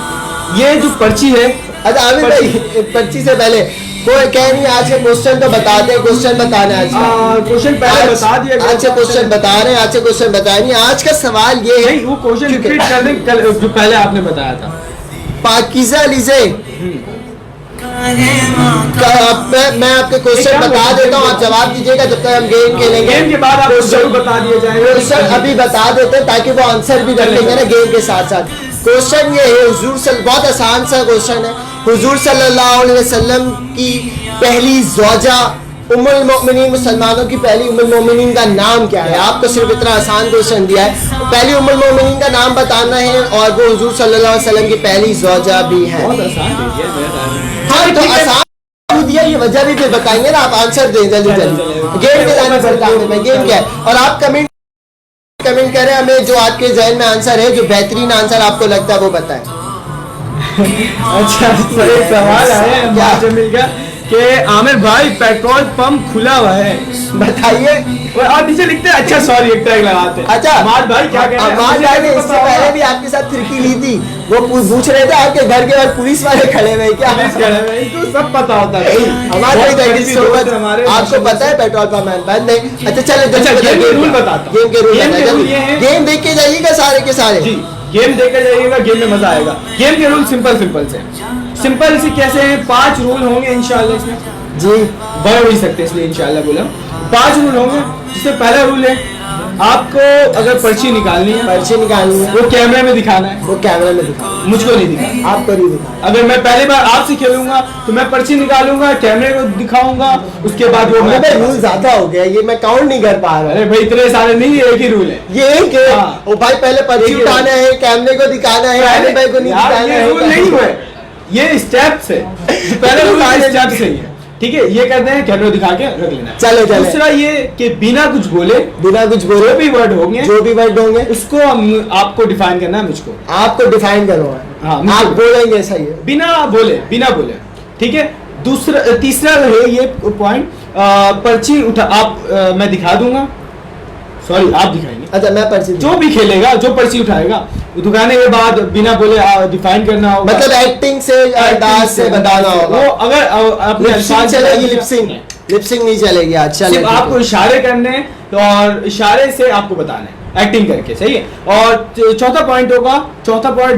A: ये जो पर्ची है,
C: अच्छा आमिर भाई पर्ची से पहले कोई कह नहीं, आज का क्वेश्चन तो बताते हैं। क्वेश्चन बताना है आज का
A: क्वेश्चन पहले बता दिया।
C: आज का क्वेश्चन बता रहे हैं, आज का क्वेश्चन बताया नहीं। आज का सवाल ये है,
A: वो क्वेश्चन रिपीट कर दें कल जो पहले आपने बताया था।
C: पाकीज़ा अली से मैं आपके क्वेश्चन बता देता हूँ, आप जवाब दीजिएगा जब तक हम गेम खेलेंगे।
A: गेम के बाद आप जरूर बता दिए जाएंगे।
C: क्वेश्चन अभी बता देते हैं ताकि वो आंसर भी कर लेंगे ना गेम के साथ साथ। क्वेश्चन ये है, बहुत आसान सा क्वेश्चन है। हुजूर सल्लल्लाहु अलैहि वसल्लम की पहली ज़ौजा उम्मुल मोमिनीन, मुसलमानों की पहली उम्मुल मोमिनीन का नाम क्या है? आपको सिर्फ इतना आसान क्वेश्चन दिया है, पहली उम्मुल मोमिनीन का नाम बताना है और वो हुजूर सल्लल्लाहु अलैहि वसल्लम की पहली ज़ौजा भी है। हाँ, तो आसान दिया, ये वजह भी बताएंगे ना, आप आंसर दें जल्दी जल्दी। गेम के जाने पड़ता है, गेम क्या है? और आप कमेंट करें हमें, जो आपके जहन में आंसर है, जो बेहतरीन आंसर आपको लगता है वो बताएं।
A: अच्छा, एक सवाल आया क्या जमील का कि आमिर भाई पेट्रोल पंप खुला हुआ है,
C: बताइए।
A: और नीचे लिखते हैं अच्छा सॉरी एक टैग लगाते हैं।
C: अच्छा,
A: अमाद भाई क्या कह रहे हैं?
C: अमाद भाई ने इससे पहले भी आपके साथ फिरकी ली थी, वो पूछ रहे थे आपके घर के और पुलिस वाले खड़े हुए क्या?
A: पुलिस खड़े हुए, इनको सब पता होता है।
C: हमारे आपको पता है पेट्रोल पंप बंद नहीं। अच्छा चलो,
A: गेम के रूल बताता हूं।
C: गेम के रूल गेम देख के जाइएगा सारे के सारे।
A: जी, गेम देखकर जाइएगा, गेम में मजा आएगा। गेम के रूल सिंपल से कैसे हैं? 5 रूल होंगे इंशाल्लाह इसमें।
C: जी,
A: बढ़ नहीं सकते इसलिए इंशाल्लाह बोला। 5 रूल होंगे, जिससे पहला रूल है आपको अगर पर्ची निकालनी है, वो कैमरे में दिखाना है।
C: वो कैमरे में दिखाना,
A: मुझको नहीं दिखाना,
C: आपको नहीं दिखाना।
A: अगर मैं पहली बार आपसे खेलूंगा तो मैं पर्ची निकालूंगा, कैमरे को दिखाऊंगा, उसके बाद वो
C: रूल ज्यादा हो गया, ये मैं काउंट नहीं कर पा रहा।
A: अरे भाई इतने सारे नहीं, एक ही रूल है।
C: ये एक है। ओ भाई, पहले पर्ची उठाना है, कैमरे को दिखाना है, आमिर भाई को नहीं दिखाना है।
A: रूल नहीं हुए, ये स्टेप्स है। पहले रूल स्टेप्स है ये, ठीक है? ये कहते हैं कैमरा दिखा के रख लेना।
C: चलो।
A: दूसरा ये कि बिना कुछ बोले जो भी वर्ड होंगे उसको हम आपको डिफाइन करना है। मुझको
C: आपको डिफाइन करो। हाँ, आप बोलेंगे, सही है, बिना
A: बोले ठीक है। तीसरा है ये पॉइंट, पर्ची उठा आप मैं दिखा दूंगा, सॉरी आप दिखाएंगे।
C: अच्छा, मैं पर्ची,
A: जो भी खेलेगा, जो पर्ची उठाएगा दिखाने के बाद बिना बोले डिफाइन करना होगा,
C: मतलब एक्टिंग से, अंदाज से बताना होगा।
A: वो अगर अपने अल्फाज
C: चलेगी, लिपसिंग नहीं चलेगी। आज
A: सिर्फ आपको इशारे करने और इशारे से आपको बताना है, एक्टिंग करके, सही है। और चौथा पॉइंट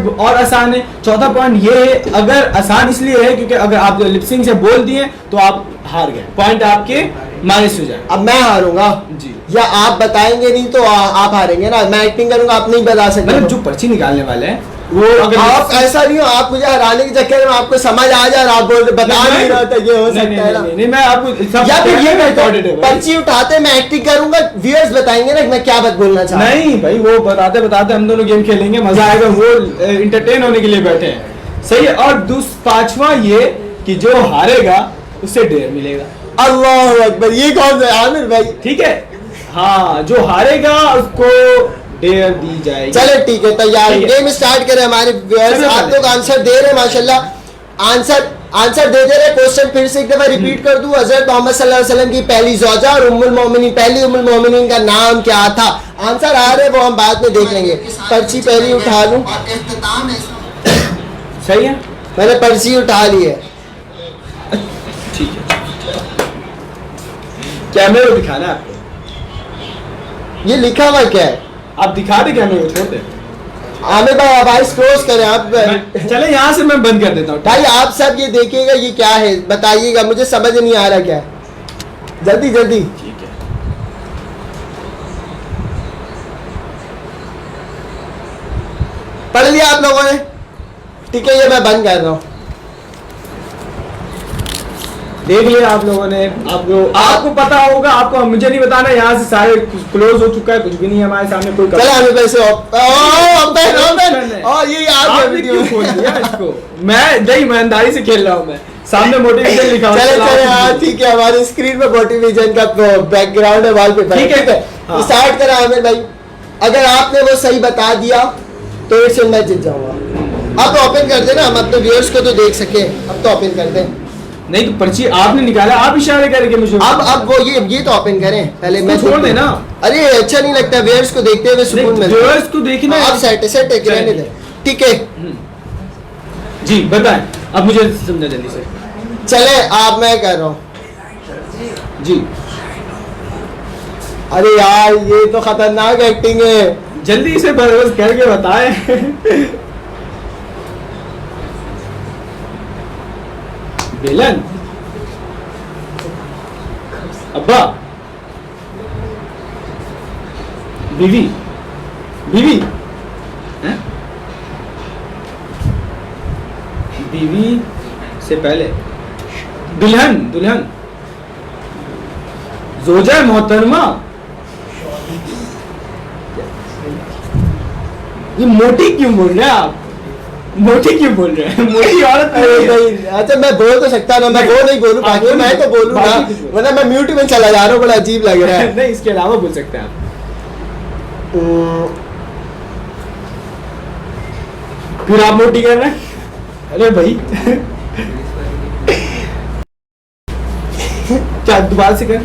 A: और आसान है। चौथा पॉइंट ये है, अगर आसान इसलिए है क्योंकि अगर आप लिपसिंग से बोल दिए तो आप हार गए, पॉइंट आपके माइनस हो जाए।
C: अब मैं हारूंगा
A: जी।
C: या आप बताएंगे नहीं तो आप हारेंगे ना, मैं एक्टिंग करूंगा आप नहीं बता सकते।
A: मतलब जो पर्ची निकालने वाले हैं वो अगर
C: आप ऐसा नहीं हो, आप मुझे हराने के चक्कर में आपको समझ आ जाए और आप बोल बता नहीं रहा था, ये हो सकता है ना।
A: नहीं, मैं आपको
C: या फिर ये
A: रिकॉर्डेड है भाई।
C: पर्ची उठाते मैं एक्टिंग करूंगा, व्यूअर्स बताएंगे ना कि मैं क्या बात बोलना चाह रहा हूं।
A: नहीं भाई, वो बताते बताते हम दोनों गेम खेलेंगे, मजा आएगा, वो इंटरटेन होने के लिए बैठे हैं। सही है। और पांचवा ये कि जो हारेगा उससे डेयर मिलेगा।
C: अल्लाह अकबर, ये कौन सा है आमिर भाई?
A: ठीक है, हाँ, जो हारेगा उसको डेयर दी जाएगी।
C: चलो ठीक है, तैयार
A: ठीक है।
C: गेम स्टार्ट करें। हमारे व्यूअर्स
A: चलो
C: आप
A: पहले।
C: लोग आंसर दे रहे हैं माशाल्लाह, आंसर दे रहे। क्वेश्चन फिर से एक दफा रिपीट कर दूं, हजरत मोहम्मद सल्लल्लाहु अलैहि वसल्लम की पहली ज़ौजा और पहली उम्मुल मोमिनीन का नाम क्या था? आंसर आ रहे, वो हम बाद में देख लेंगे। पर्ची पहली उठा लूं।
A: सही है,
C: मैंने पर्ची उठा ली है।
A: ठीक है। कैमरे को दिखाना है आपको,
C: ये लिखा हुआ क्या है?
A: आप दिखा दे, कैमरे को छोड़ दे।
C: आमिर भाई आप आइस क्लोज करें आप।
A: चले यहाँ से मैं बंद कर देता हूँ।
C: भाई आप सब ये देखिएगा, ये क्या है बताइएगा, मुझे समझ नहीं आ रहा क्या है। जल्दी जल्दी।
A: ठीक है।
C: पढ़ लिया आप लोगों ने? ठीक है, ये मैं बंद कर रहा हूँ।
A: देख लिया आप लोगों ने। आपको पता होगा, आपको मुझे नहीं बताना। यहाँ से सारे क्लोज हो चुका है, कुछ भी नहीं है हमारे सामने। कोई
C: चलो आमिर भाई से ये याद है
A: आपने
C: वीडियो
A: क्यों खोल दिया इसको? मैं नहीं, ईमानदारी से खेल रहा हूँ। मैं सामने मोटिवेशन लिखा हुआ है।
C: चले चले, हाँ ठीक है, हमारी स्क्रीन पे मोटिवेशन का बैकग्राउंड है, वॉलपेपर।
A: ठीक है। हाँ।
C: स्टार्ट करा आमिर भाई। अगर आपने वो सही बता दिया तो इससे मैं जीत जाऊंगा। अब ओपन कर देना, हम अपने व्यूअर्स को तो देख सके। अब तो ओपन कर दें।
A: नहीं तो पर्ची आपने निकाला, आप इशारे करके मुझे।
C: अब वो ये तो ओपन करें पहले। मैं
A: छोड़
C: देखूं।
A: देना।
C: अरे अच्छा नहीं लगता व्यूअर्स को देखते हुए सुकून मिलता है।
A: व्यूअर्स को देखना है।
C: आप सेट है कि रहने दें। ठीक है
A: जी, बताएं। अब मुझे समझा जल्दी से।
C: चले, आप मैं कर रहा हूँ
A: जी।
C: अरे यार ये तो खतरनाक एक्टिंग है।
A: जल्दी से बस करके बताएं। बेलन, अब्बा, बीवी, बीवी, हैं? बीवी से पहले दुल्हन, दुल्हन, जोजा मोहतरमा। ये मोटी क्यों बोल रहे हैं आप? मोटी क्यों बोल रहे हैं? मोटी औरत
C: अरे
A: नहीं है।
C: नहीं, अच्छा मैं बोल तो सकता ना, मैं वो नहीं बोलूं,
A: आप
C: बाकी
A: बोलिए।
C: मैं तो बोलूं ना,
A: बाकी कुछ बोलो।
C: वरना मैं म्यूट में चला जा रहा हूँ, बड़ा अजीब लग रहा है।
A: नहीं, इसके अलावा बोल सकते हैं आप। फिर आप मोटी कर रहे हैं? अरे भाई। क्या दोबारा से कर?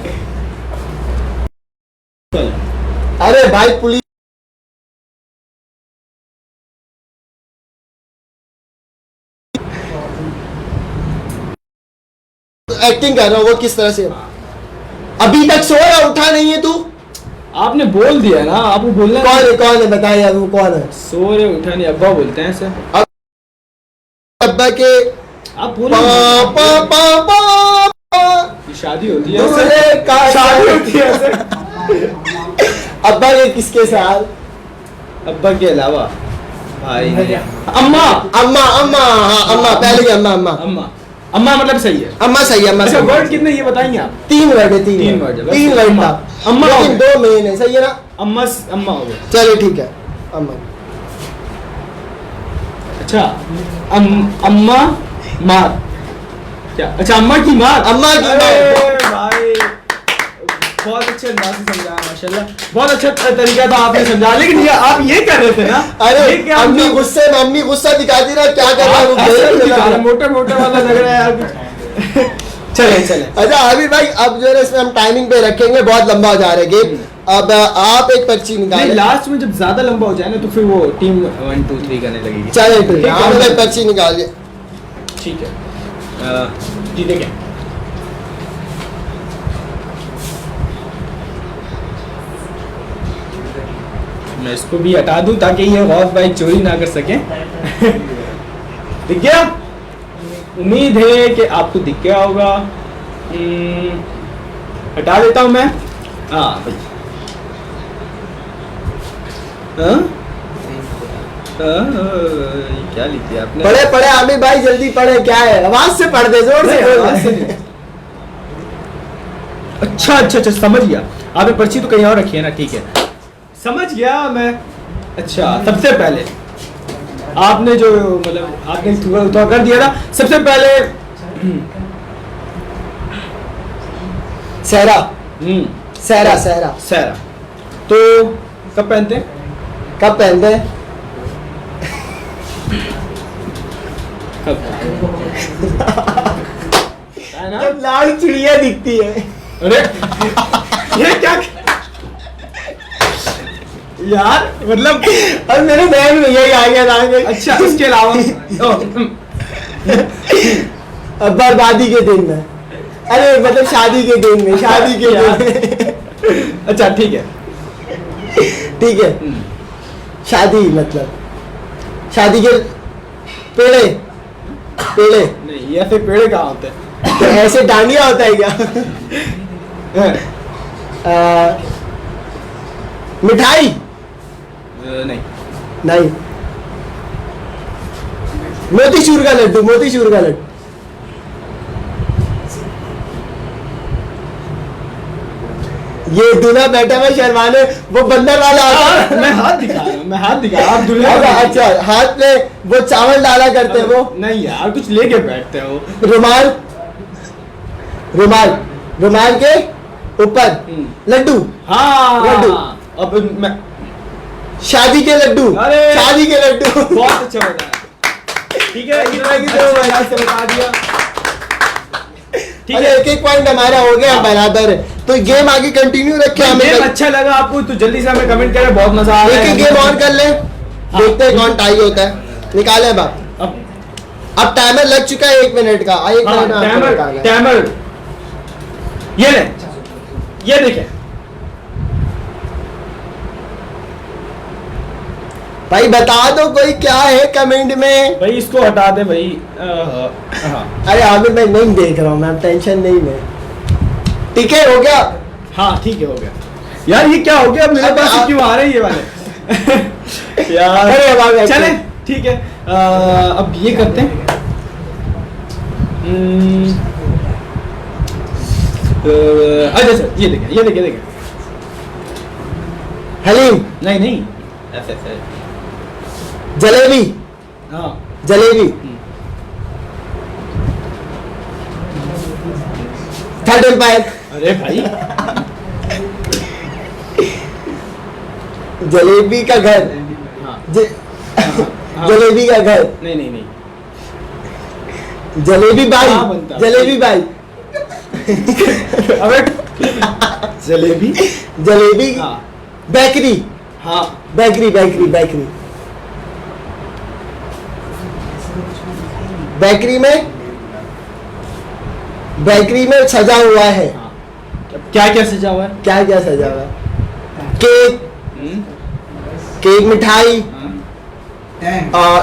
C: अरे भाई पुलिस एक्टिंग कर रहा हूँ, वो किस तरह से? अभी तक सो रहा, उठा नहीं है तू?
A: आपने बोल दिया ना, आपको बोलना
C: कौन है बताइए यार, वो कौन है?
A: सो रहे उठा नहीं, अब्बा बोलते हैं सर।
C: अब्बा के
A: आप बोलो।
C: पा पा पा पा
A: शादी होती है
C: दूल्हे
A: ऐसे?
C: का
A: शादी होती है ऐसे?
C: अब्बा के किसके साथ?
A: अब्बा के अलावा भाई नहीं। अम्मा,
C: अम्मा अम्मा, हाँ अम्मा, पहले की अम्मा अम्मा
A: अम्मा, अम्मा मतलब सही है।
C: अम्मा सही है, अम्मा
A: अच्छा,
C: सही है।
A: वर्ड कितने ये बताएंगे आप?
C: 3 वर्ड है, 3
A: तीन word है, बस।
C: तीन वर्ड
A: अम्मा।
C: था,
A: अम्मा हो
C: लेकिन
A: गया।
C: 2 मेन है, सही है ना?
A: अम्मा, अम्मा हो गया।
C: चलो ठीक है, अम्मा।
A: अच्छा, अम्मा मार क्या? अच्छा, अम्मा की मार।
C: अम्मा की
A: अरे भाई, बहुत अच्छे अंदाज से समझाया माशाल्लाह। बहुत अच्छा तरीका था आपने समझा, लेकिन ये आप ये कर रहे थे ना।
C: अरे
A: ये क्या
C: अम्मी गुस्से में, अम्मी गुस्सा दिखाती ना, क्या कर रहा है वो
A: आप ऐसे
C: देख
A: दिखा रहे
C: रहा
A: हैं,
C: है।
A: मोटा मोटा वाला लग रहा है यार कुछ। चले चले।
C: अच्छा आमिर भाई, अब जो है इसमें हम टाइमिंग पे रखेंगे, बहुत लंबा हो जा रहा है गेम। अब आप एक पर्ची
A: नहीं,
C: निकालें।
A: लास्ट में जब ज्यादा लंबा हो जाए ना तो फिर वो टीम 1 2 3 करने लगेगी।
C: चलो ठीक
A: ठीक
C: है,
A: है।
C: आमिर भाई पर्ची निकालिए।
A: ठीक है। जीते क्या? मैं इसको भी हटा दूं ताकि ये गौस भाई चोरी ना कर सके। दिख गया? उम्मीद है कि आपको दिख गया होगा। हटा देता हूँ मैं। हाँ भाई, हाँ? क्या लिख दिया आपने?
C: पढ़े पढ़े आमिर भाई, जल्दी पढ़े। क्या है, आवाज से पढ़ दे, जोर से
A: नहीं,
C: बोल।
A: आवाज से नहीं। अच्छा अच्छा अच्छा, समझ गया। आपने पर्ची तो कहीं और रखी है ना, ठीक है, समझ गया मैं। अच्छा, सबसे पहले आपने जो मतलब आपने थोड़ा कर दिया था। सबसे पहले
C: सहरा,
A: हम्म,
C: सहरा, सहरा
A: सहरा तो कब पहनते हैं?
C: कब पहनते हैं?
A: कब है ना?
C: जब लाल चिड़िया दिखती है।
A: अरे ये क्या यार, मतलब
C: और मेरे बहन में यही आ गया था।
A: अच्छा, इसके अलावा
C: बर्बादी के दिन में, अरे मतलब शादी के दिन में, शादी के दिन में।
A: अच्छा ठीक है,
C: ठीक है, शादी मतलब शादी के पेड़े, पेड़े
A: नहीं ये फिर पेड़े कहाँ होते हैं?
C: तो ऐसे डांडिया होता है क्या? मिठाई
A: नहीं,
C: नहीं, मोतीचूर का लड्डू, मोतीचूर का लड्डू। ये दूल्हा बैठा हुआ शर्माने, वो बंदर वाला आता है।
A: मैं हाथ दिखा रहा हूँ, मैं हाथ दिखा आप दुल्हन
C: अच्छा,
A: को-
C: अच्छा, हाथ में वो चावल डाला करते हैं वो।
A: नहीं यार, कुछ लेके बैठते हो।
C: रुमाल, रुमाल, रुमाल के ऊपर लड्डू,
A: हाँ
C: लड्डू।
A: अब मैं
C: शादी के लड्डू,
A: अरे!
C: शादी के लड्डू।
A: बहुत अच्छा बताया, ठीक है,
C: Thank you, thank you so
A: अच्छा
C: much.
A: याद से बता दिया, ठीक
C: अरे
A: है।
C: एक एक पॉइंट हमारा हो गया,
A: हाँ।
C: बराबर है। तो गेम आगे कंटिन्यू रखे
A: गेम
C: हमें।
A: अच्छा लगा आपको तो जल्दी से हमें कमेंट करें, बहुत मजा आ रहा
C: एक
A: है।
C: एक गेम और कर ले, देखते हैं कौन टाई होता है। निकाले बाप, अब टाइमर लग चुका है 1 मिनट का। एक
A: हाँ,
C: मिनट में आपको
A: टाइमर
C: निकालना है।
A: टाइमर ये ले, ये देखे
C: भाई बता दो कोई क्या है कमेंट में।
A: भाई, इसको हटा दे भाई। हाँ
C: अरे आमिर भाई नहीं देख रहा हूँ मैं, टेंशन नहीं में। ठीक है, हो गया।
A: हाँ ठीक है, हो गया। यार ये क्या हो गया, अब मेरे
C: अब
A: पास
C: आप-
A: क्यों आ रहे हैं ये वाले? यार
C: अरे अब आप
A: चले, ठीक है। अब ये करते हैं। अच्छा अच्छा, ये देखें, ये देखें, देखें।
C: हलीम,
A: नहीं नहीं, ऐसे ऐसे,
C: जलेबी,
A: हाँ
C: जलेबी, थर्ड एम्पायर,
A: अरे भाई,
C: जलेबी का घर,
A: हाँ
C: ज-
A: हाँ।
C: जलेबी का घर,
A: नहीं नहीं नहीं,
C: जलेबी बाई,
A: हाँ, बनता है।
C: जलेबी बाई,
A: अबे जलेबी,
C: जलेबी,
A: हाँ
C: बेकरी,
A: हाँ,
C: बेकरी, बेकरी, बेकरी, बेकरी में, बेकरी में सजा हुआ है।
A: हाँ। क्या क्या सजा हुआ है?
C: क्या क्या सजा हुआ है? केक,
A: हम्म,
C: केक, मिठाई,
A: हाँ।
C: और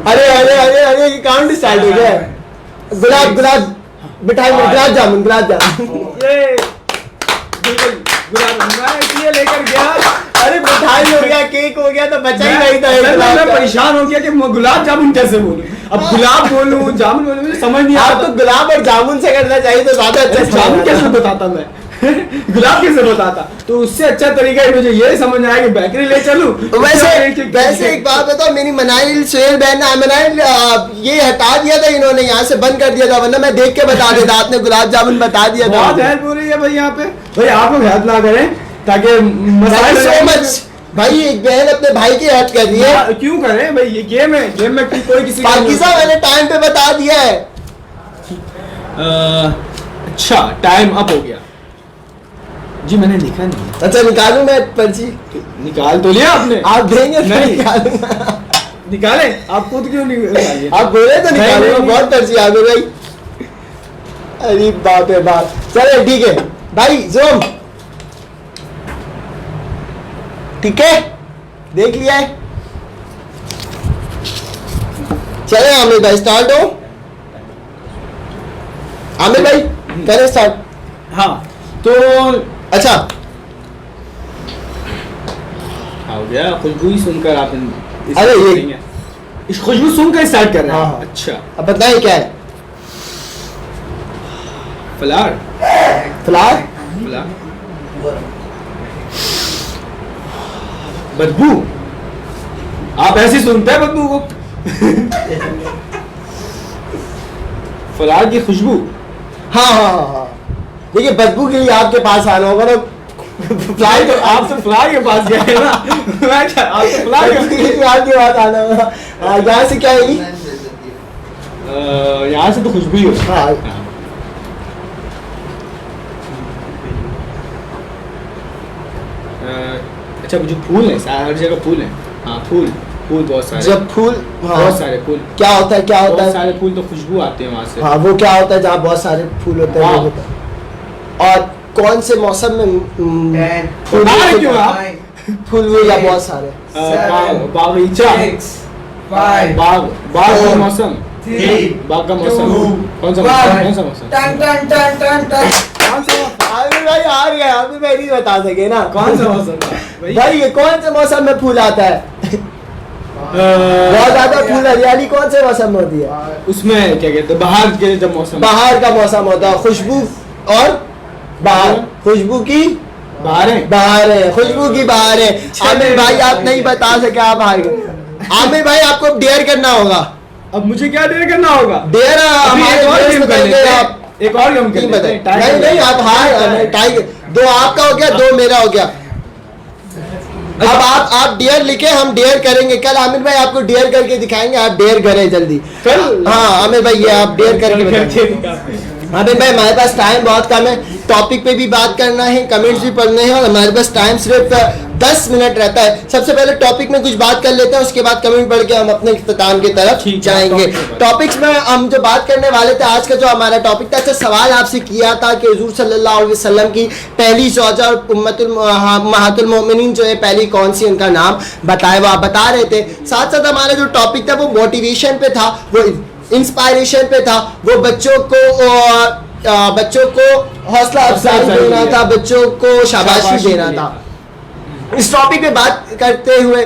C: अरे अरे अरे अरे काउंट स्टार्ट हो गया है। गुलाब, गुलाब, मिठाई में गुलाब जामुन, गुलाब जामुन।
A: ये बिल्कुल गुलाब मैं इसलिए लेकर गया।
C: अरे मिठाई हो गया, केक हो गया, तो बचा ही नहीं था एक
A: मैं
C: गुलाब जामुन।
A: परेशान हो गया कि मैं गुलाब जामुन कैसे बोलूं। अब गुलाब बोलूं, जामुन बोलूं, मुझे समझ नहीं आ
C: आप तो गुलाब और जामुन से करना चाहिए तो ज्यादा अच्छा
A: जामुन कैसे
C: समझ
A: बताता मैं गुलाब कैसे बताता? तो उससे अच्छा तरीका है मुझे ये समझ में आया कि बेकरी ले चलूं।
C: वैसे एक बात बताओ, मेरी मनाइल सुहेल बहन ने मनाइल ये हटा दिया था इन्होंने, यहाँ से बंद कर दिया था, वरना मैं देख के बता देता। आपने गुलाब जामुन बता दिया था।
A: बहुत हेल्प हो रही है भाई यहाँ पे। भाई आप लोग हेल्प ना करें ताकि
C: थैंक यू सो मच भाई। एक बहन अपने भाई की हेल्प कर रही है।
A: क्यों करें भाई, ये गेम है, गेम में कोई किसी का
C: पाकिस्तान मैंने टाइम पे बता दिया है।
A: अच्छा टाइम अप हो गया जी, मैंने लिखा नहीं।
C: अच्छा निकालू मैं पर्ची?
A: निकाल तो लिया आपने?
C: आप देंगे तो
A: नहीं।
C: निकालूंगा।
A: निकाले आप खुद क्यों निकालिए?
C: आप बोले तो निकालूंगा।
A: नहीं।
C: बहुत पर्ची आ गई भाई। अरे बाप रे बाप। चलो ठीक है भाई, जोम ठीक है, देख लिया है। चले आमिर भाई, स्टार्ट हो। आमिर भाई करें स्टार्ट।
A: हाँ तो
C: अच्छा
A: हो गया, खुशबू ही सुनकर आप
C: अरे ये
A: इस खुशबू सुनकर स्टार्ट कर रहे हैं।
C: हाँ।
A: अच्छा,
C: अब बताइए क्या है?
A: Flower
C: flower?
A: फ्लावर बदबू, आप ऐसे सुनते हैं बदबू को? फ्लावर की खुशबू।
C: हाँ हाँ हाँ हाँ, देखिए बदबू के लिए आपके पास आना होगा ना।
A: फ्लाई तो आप तो फ्लाई के पास गए ना। मैं क्या, आप तो फ्लाई
C: बदबू के लिए आपके पास आना होगा। यहाँ से क्या है?
A: यहाँ से तो खुशबू ही हो।
C: हाँ।
A: अच्छा, जो फूल है, हर जगह फूल है। हाँ, फूल फूल बहुत सारे।
C: जब फूल, हाँ,
A: बहुत सारे फूल।
C: क्या होता है, क्या होता
A: बहुत
C: है?
A: सारे फूल तो खुशबू आती है वहाँ से।
C: हाँ, वो क्या होता है जहाँ बहुत सारे फूल होते हैं,
A: हाँ।
C: वो होता है। और कौन से मौसम में फूल
A: बता रहे क्यों आप?
C: फूल हुए या बहुत सारे?
A: बागीचा, बाग, बाग का मौसम, बाग का मौसम। कौन सा मौसम? कौन सा मौसम? कौन सा मौसम?
C: आमिर भाई हार गए, आमिर भाई नहीं बता सके ना।
A: कौन सा मौसम था भाई?
C: भाई ये कौन से मौसम में फूल आता है? बहुत ज्यादा फूल हरियाली कौन से मौसम में होती है?
A: उसमें क्या कहते हैं, बाहर के जब मौसम,
C: बाहर का मौसम होता है, खुशबू और बाहर, खुशबू की
A: बाहर है।
C: बाहर है, खुशबू की बाहर है। आमिर भाई आप नहीं बता सके, आप हार गए। आमिर भाई आपको डेयर करना होगा।
A: अब मुझे क्या देर करना होगा?
C: डेयर हमारे
A: एक और
C: दोस्त
A: गेम कर
C: बताएंगे
A: लेते हैं।
C: आप।
A: एक और गेम कर
C: नहीं
A: लेते हैं।
C: बताए, नहीं नहीं आप हार, टाई, 2 आपका हो गया, 2 मेरा हो गया। अब आप डेयर लिखे, हम डेयर करेंगे कल। आमिर भाई आपको डेयर करके दिखाएंगे, आप डेयर करें जल्दी
A: कल?
C: हाँ आमिर भाई ये आप डेयर करके बताएंगे।
A: करके
C: आमिर भाई हमारे पास टाइम बहुत कम है, टॉपिक पे भी बात करना है, कमेंट्स भी पढ़ने हैं, और हमारे पास टाइम सिर्फ 10 मिनट रहता है। सबसे पहले टॉपिक में कुछ बात कर लेते हैं, उसके बाद कमेंट पढ़ के हम अपने इख्तिताम की तरफ
A: ठीक है,
C: जाएंगे।
A: टॉपिक्स
C: टॉपिक्स में हम जो बात करने वाले थे, आज का जो हमारा टॉपिक था, अच्छा सवाल आपसे किया था कि हुजूर सल्लल्लाहु अलैहि वसल्लम की पहली ज़ौजा और उम्मतुल मोमिनीन जो है पहली कौन सी, उनका नाम बताए, वो आप बता रहे थे। साथ साथ हमारा जो टॉपिक था वो मोटिवेशन पे था, वो इंस्पायरेशन पे था, वो बच्चों को हौसला अफजाई देना था, बच्चों को शाबाशी देना था। इस टॉपिक पे बात करते हुए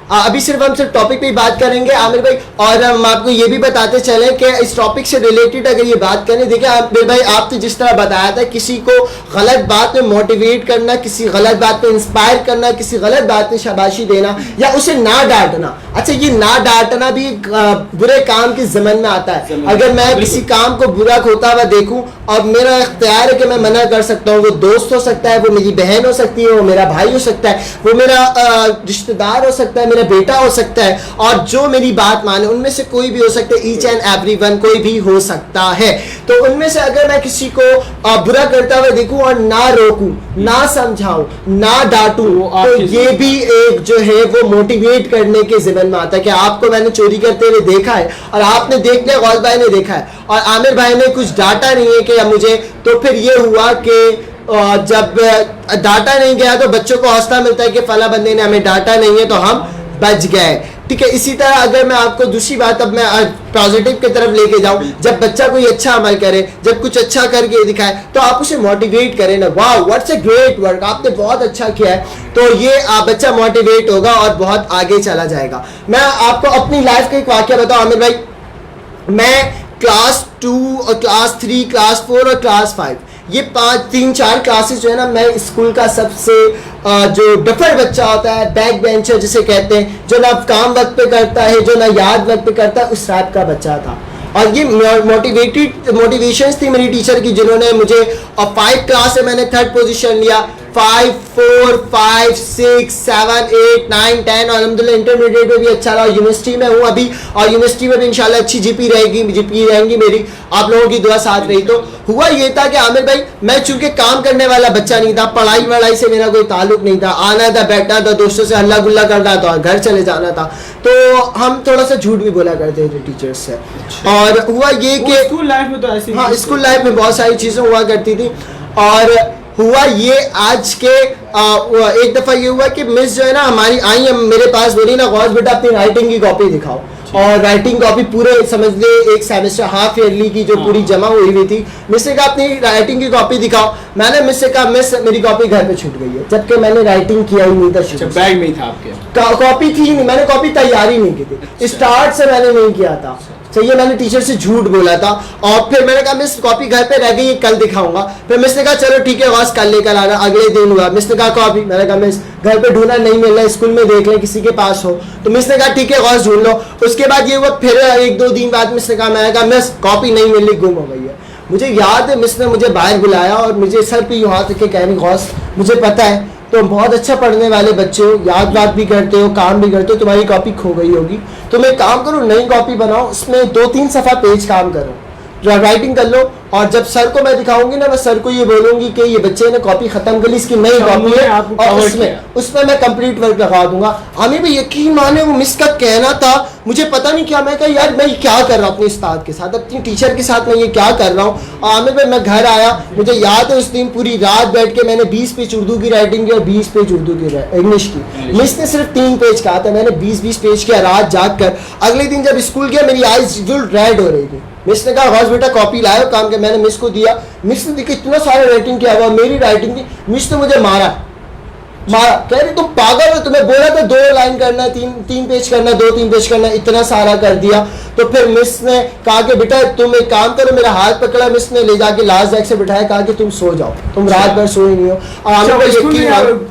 C: अभी सिर्फ हम सिर्फ टॉपिक पे ही बात करेंगे आमिर भाई, और हम आपको ये भी बताते चले कि इस टॉपिक से रिलेटेड अगर ये बात करें, देखिए आमिर भाई आपने जिस तरह बताया था, किसी को गलत बात में मोटिवेट करना, किसी गलत बात में इंस्पायर करना, किसी गलत बात में शाबाशी देना, या उसे ना डांटना। अच्छा, ये ना डांटना भी एक बुरे काम के ज़मन में आता है। अगर मैं किसी काम को बुरा होता हुआ देखूं और मेरा इख्तियार है कि मैं मना कर सकता हूँ, वो दोस्त हो सकता है, वो मेरी बहन हो सकती है, वो मेरा भाई हो सकता है, वो मेरा रिश्तेदार हो सकता है, मेरा बेटा हो सकता है, और जो मेरी बात माने, उनमें से कोई भी हो सकता है, ईच एंड एवरीवन, कोई भी हो सकता है। तो उनमें से अगर मैं किसी को बुरा करता हुआ देखूं और ना रोकूं, ना समझाऊं, ना डांटूं, तो ये भी एक जो है वो मोटिवेट करने के ज़िम्मे में आता है कि आपको मैंने चोरी करते हुए देखा है और आपने देख लिया, गौस भाई ने देखा है और आमिर भाई ने कुछ डांटा नहीं है कि मुझे, तो फिर ये हुआ कि जब डांटा नहीं गया तो बच्चों को हौसला मिलता है कि फला बंदे ने हमें डांटा नहीं है तो हम बच गए। ठीक है, इसी तरह अगर मैं आपको दूसरी बात, अब मैं पॉजिटिव की तरफ लेके जाऊं, जब बच्चा कोई अच्छा अमल करे, जब कुछ अच्छा करके दिखाए, तो आप उसे मोटिवेट करें ना, वाह व्हाट्स अ ग्रेट वर्क, आपने बहुत अच्छा किया है, तो ये बच्चा मोटिवेट होगा और बहुत आगे चला जाएगा। मैं आपको अपनी लाइफ का एक वाकया बताऊं आमिर भाई, मैं क्लास 2 और क्लास 3, क्लास 4 और क्लास 5, ये 3-4 क्लासेस जो है ना, मैं स्कूल का सबसे जो डफर बच्चा होता है, बैक बेंचर जिसे कहते हैं, जो ना काम वक्त पे करता है, जो ना याद वक्त पे करता है, उस टाइप का बच्चा था। और ये मोटिवेशंस थी मेरी टीचर की, जिन्होंने मुझे 5 क्लास में मैंने 3rd पोजीशन लिया, 5, 4, 5, 6, 7, 8, 9, 10 और अल्हम्दुलिल्लाह इंटरमीडिएट में भी अच्छा रहा। यूनिवर्सिटी में हूँ अभी, और यूनिवर्सिटी में भी इंशाल्लाह अच्छी जीपी रहेगी मेरी, आप लोगों की दुआ साथ रही। तो हुआ ये था कि आमिर भाई, मैं चूंकि काम करने वाला बच्चा नहीं था, पढ़ाई वढ़ाई से मेरा कोई ताल्लुक नहीं था, आना था, बैठना था, दोस्तों से हल्ला गुल्ला करना था और घर चले जाना था, तो हम थोड़ा सा झूठ भी बोला करते थे टीचर्स से। और हुआ ये कि
A: स्कूल लाइफ में तो ऐसी,
C: हाँ स्कूल लाइफ में बहुत सारी चीज़ें हुआ करती थी। और हुआ ये आज के एक दफ़ा ये हुआ कि मिस जो है ना हमारी आई, मेरे पास बोली ना, गौस बेटा अपनी राइटिंग की कॉपी दिखाओ, और राइटिंग कॉपी पूरे समझ ले एक सेमेस्टर हाफ ईयरली की जो पूरी जमा हुई थी। मिस ने कहा अपनी राइटिंग की कॉपी दिखाओ। मैंने मिस से कहा मिस मेरी कॉपी घर पे छूट गई है, जबकि मैंने राइटिंग किया ही नहीं था शुरू से।
A: बैग में ही था आपके?
C: कॉपी थी नहीं, मैंने कॉपी तैयार ही नहीं की थी, स्टार्ट से मैंने नहीं किया था। सही है, मैंने टीचर से झूठ बोला था और फिर मैंने कहा मिस कॉपी घर पे रह गई है, कल दिखाऊंगा। फिर मिस ने कहा चलो ठीक है गौस कल लेकर आना। अगले दिन हुआ, मिस ने कहा कॉपी, मैंने कहा मिस घर पे ढूंढना नहीं मिल रहा, स्कूल में देख लें किसी के पास हो। तो मिस ने कहा ठीक है गौस ढूंढ लो। उसके बाद ये हुआ, फिर 1-2 दिन बाद मिस ने कहा, मैंने कहा मिस कॉपी नहीं मिल रही, गुम हो गई है। मुझे याद है मिस ने मुझे बाहर बुलाया और मुझे सर पे यूं हाथ रख के कह रही गौस मुझे पता है तुम बहुत अच्छा पढ़ने वाले बच्चे हो, याद बात भी करते हो, काम भी करते हो, तुम्हारी कॉपी खो गई होगी, तुम एक काम करो नई कॉपी बनाओ, उसमें 2-3 सफ़ा पेज काम करो, राइटिंग कर लो, और जब सर को मैं दिखाऊंगी ना मैं सर को ये बोलूंगी कि ये बच्चे ने कॉपी खत्म कर ली, इसकी नई कॉपी है और उसमें मैं कंप्लीट वर्क लगा दूंगा। हमें भी यकीन माने वो मिस का कहना था, मुझे पता नहीं क्या, मैं कहा यार मैं क्या कर रहा हूँ अपने उस्ताद के साथ, अपनी टीचर के साथ मैं ये क्या कर रहा हूँ। आमिर भाई मैं घर आया, मुझे याद है उस दिन पूरी रात बैठ के मैंने 20 पेज उर्दू की राइटिंग की और 20 पेज उर्दू की इंग्लिश की। मिस ने सिर्फ 3 पेज कहा था, मैंने 20-20 पेज किया रात जाग कर। अगले दिन जब स्कूल गया मेरी आईज बिल्कुल रेड हो रही थी। मिस ने कहा गौस बेटा कॉपी लाओ काम के, मैंने मिस को दिया। मिस ने देखा इतना सारा राइटिंग किया हुआ, मेरी राइटिंग थी। मिस ने मुझे मारा, कह रही तुम पागल हो, तुम्हें बोला था 2 लाइन करना है, 3 पेज करना है, 2-3 पेज करना है, इतना सारा कर दिया। तो फिर मिस ने कहा कि बेटा तुम एक काम करो, मेरा हाथ पकड़ा मिस ने, ले जाके लास्ट डेस्क से बिठाया, कहा कि तुम सो जाओ, तुम रात भर सोई नहीं हो।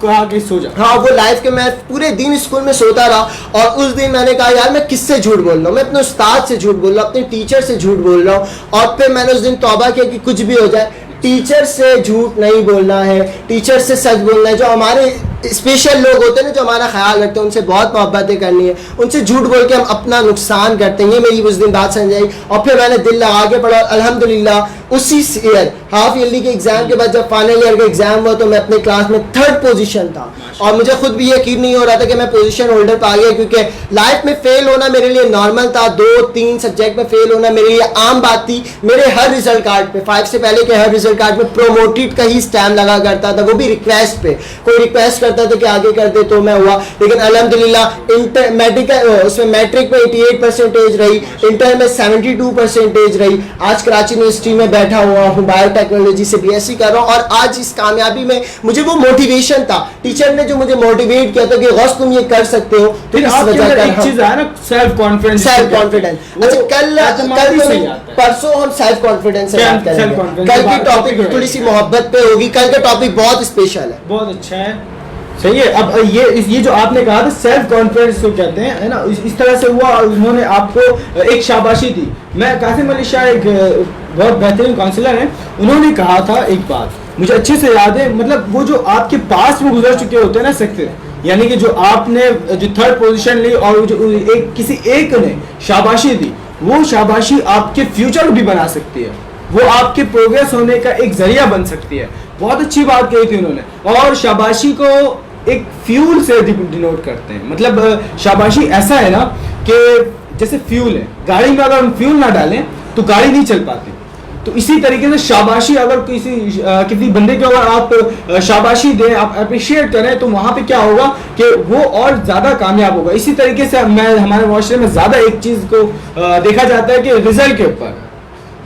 A: कहा कि सो जाओ।
C: हाँ वो लाइफ के मैं पूरे दिन स्कूल में सोता रहा और उस दिन मैंने कहा यार मैं किससे झूठ बोल रहा हूँ, मैं अपने उस्ताद से झूठ बोल रहा हूँ, अपने टीचर से झूठ बोल रहा हूँ। और फिर मैंने उस दिन तौबा किया कि कुछ भी हो जाए टीचर से झूठ नहीं बोलना है, टीचर से सच बोलना है। जो हमारे स्पेशल लोग होते हैं ना जो हमारा ख्याल रखते हैं, उनसे बहुत मोहब्बतें करनी है, उनसे झूठ बोल के हम अपना नुकसान करते हैं। ये मेरी उस दिन बात समझाई और फिर मैंने दिल लगा के पढ़ा। अल्हम्दुलिल्लाह उसी ईयर हाफ ईयरली के एग्जाम के बाद जब फाइनल ईयर का एग्जाम हुआ तो मैं अपने क्लास में 3rd पोजीशन था और मुझे खुद भी यकीन नहीं हो रहा था कि मैं पोजीशन होल्डर पर आ गया, क्योंकि लाइफ में फेल होना मेरे लिए नॉर्मल था। 2-3 सब्जेक्ट में फेल होना मेरे लिए आम बात थी। मेरे हर रिजल्ट कार्ड पे 5 से पहले के हर रिजल्ट कार्ड में प्रोमोटेड का ही स्टैम्प लगा करता था, वो भी रिक्वेस्ट पे। कोई रिक्वेस्ट करता था कि आगे कर दे तो मैं हुआ। लेकिन अल्हम्दुलिल्लाह मेडिकल उसमें मैट्रिक में 88% रही, इंटर में 72% रही। आज कराची यूनिवर्सिटी में बैठा हुआ हूँ, बायोटेक्नोलॉजी से BSc कर रहा हूँ और आज इस कामयाबी में मुझे वो मोटिवेशन था, टीचर ने जो मुझे मोटिवेट किया था कि गौस तुम ये कर सकते हो।
A: फिर आपके अंदर एक चीज है ना सेल्फ कॉन्फिडेंस।
C: अच्छा कल परसों हम सेल्फ कॉन्फिडेंस से बात करेंगे। कल की टॉपिक थोड़ी सी मोहब्बत पे होगी, कल का टॉपिक बहुत स्पेशल है,
A: बहुत अच्छा है। सही है। अब ये जो आपने कहा था सेल्फ कॉन्फिडेंस को कहते हैं, है ना, इस तरह से हुआ और उन्होंने आपको एक शाबाशी दी। मैं कासिम अली शाह एक बहुत बेहतरीन काउंसलर हैं, उन्होंने कहा था एक बात मुझे अच्छे से याद है, मतलब वो जो आपके पास में गुजर चुके होते हैं ना सक्सेस, यानी कि जो आपने जो 3rd पोजीशन ली और जो किसी एक ने शाबाशी दी, वो शाबाशी आपके फ्यूचर को भी बना सकती है, वो आपके प्रोग्रेस होने का एक जरिया बन सकती है। बहुत अच्छी बात कही थी उन्होंने। और शाबाशी को एक फ्यूल से डिनोट करते हैं, मतलब शाबाशी ऐसा है ना कि जैसे फ्यूल है, गाड़ी में अगर हम फ्यूल ना डालें तो गाड़ी नहीं चल पाती। तो इसी तरीके से शाबाशी अगर किसी बंदे को अगर आप शाबाशी दें, आप अप्रिशिएट करें, तो वहाँ पे क्या होगा कि वो और ज़्यादा कामयाब होगा। इसी तरीके से हमारे माशरे में ज़्यादा एक चीज़ को देखा जाता है कि रिजल्ट के ऊपर,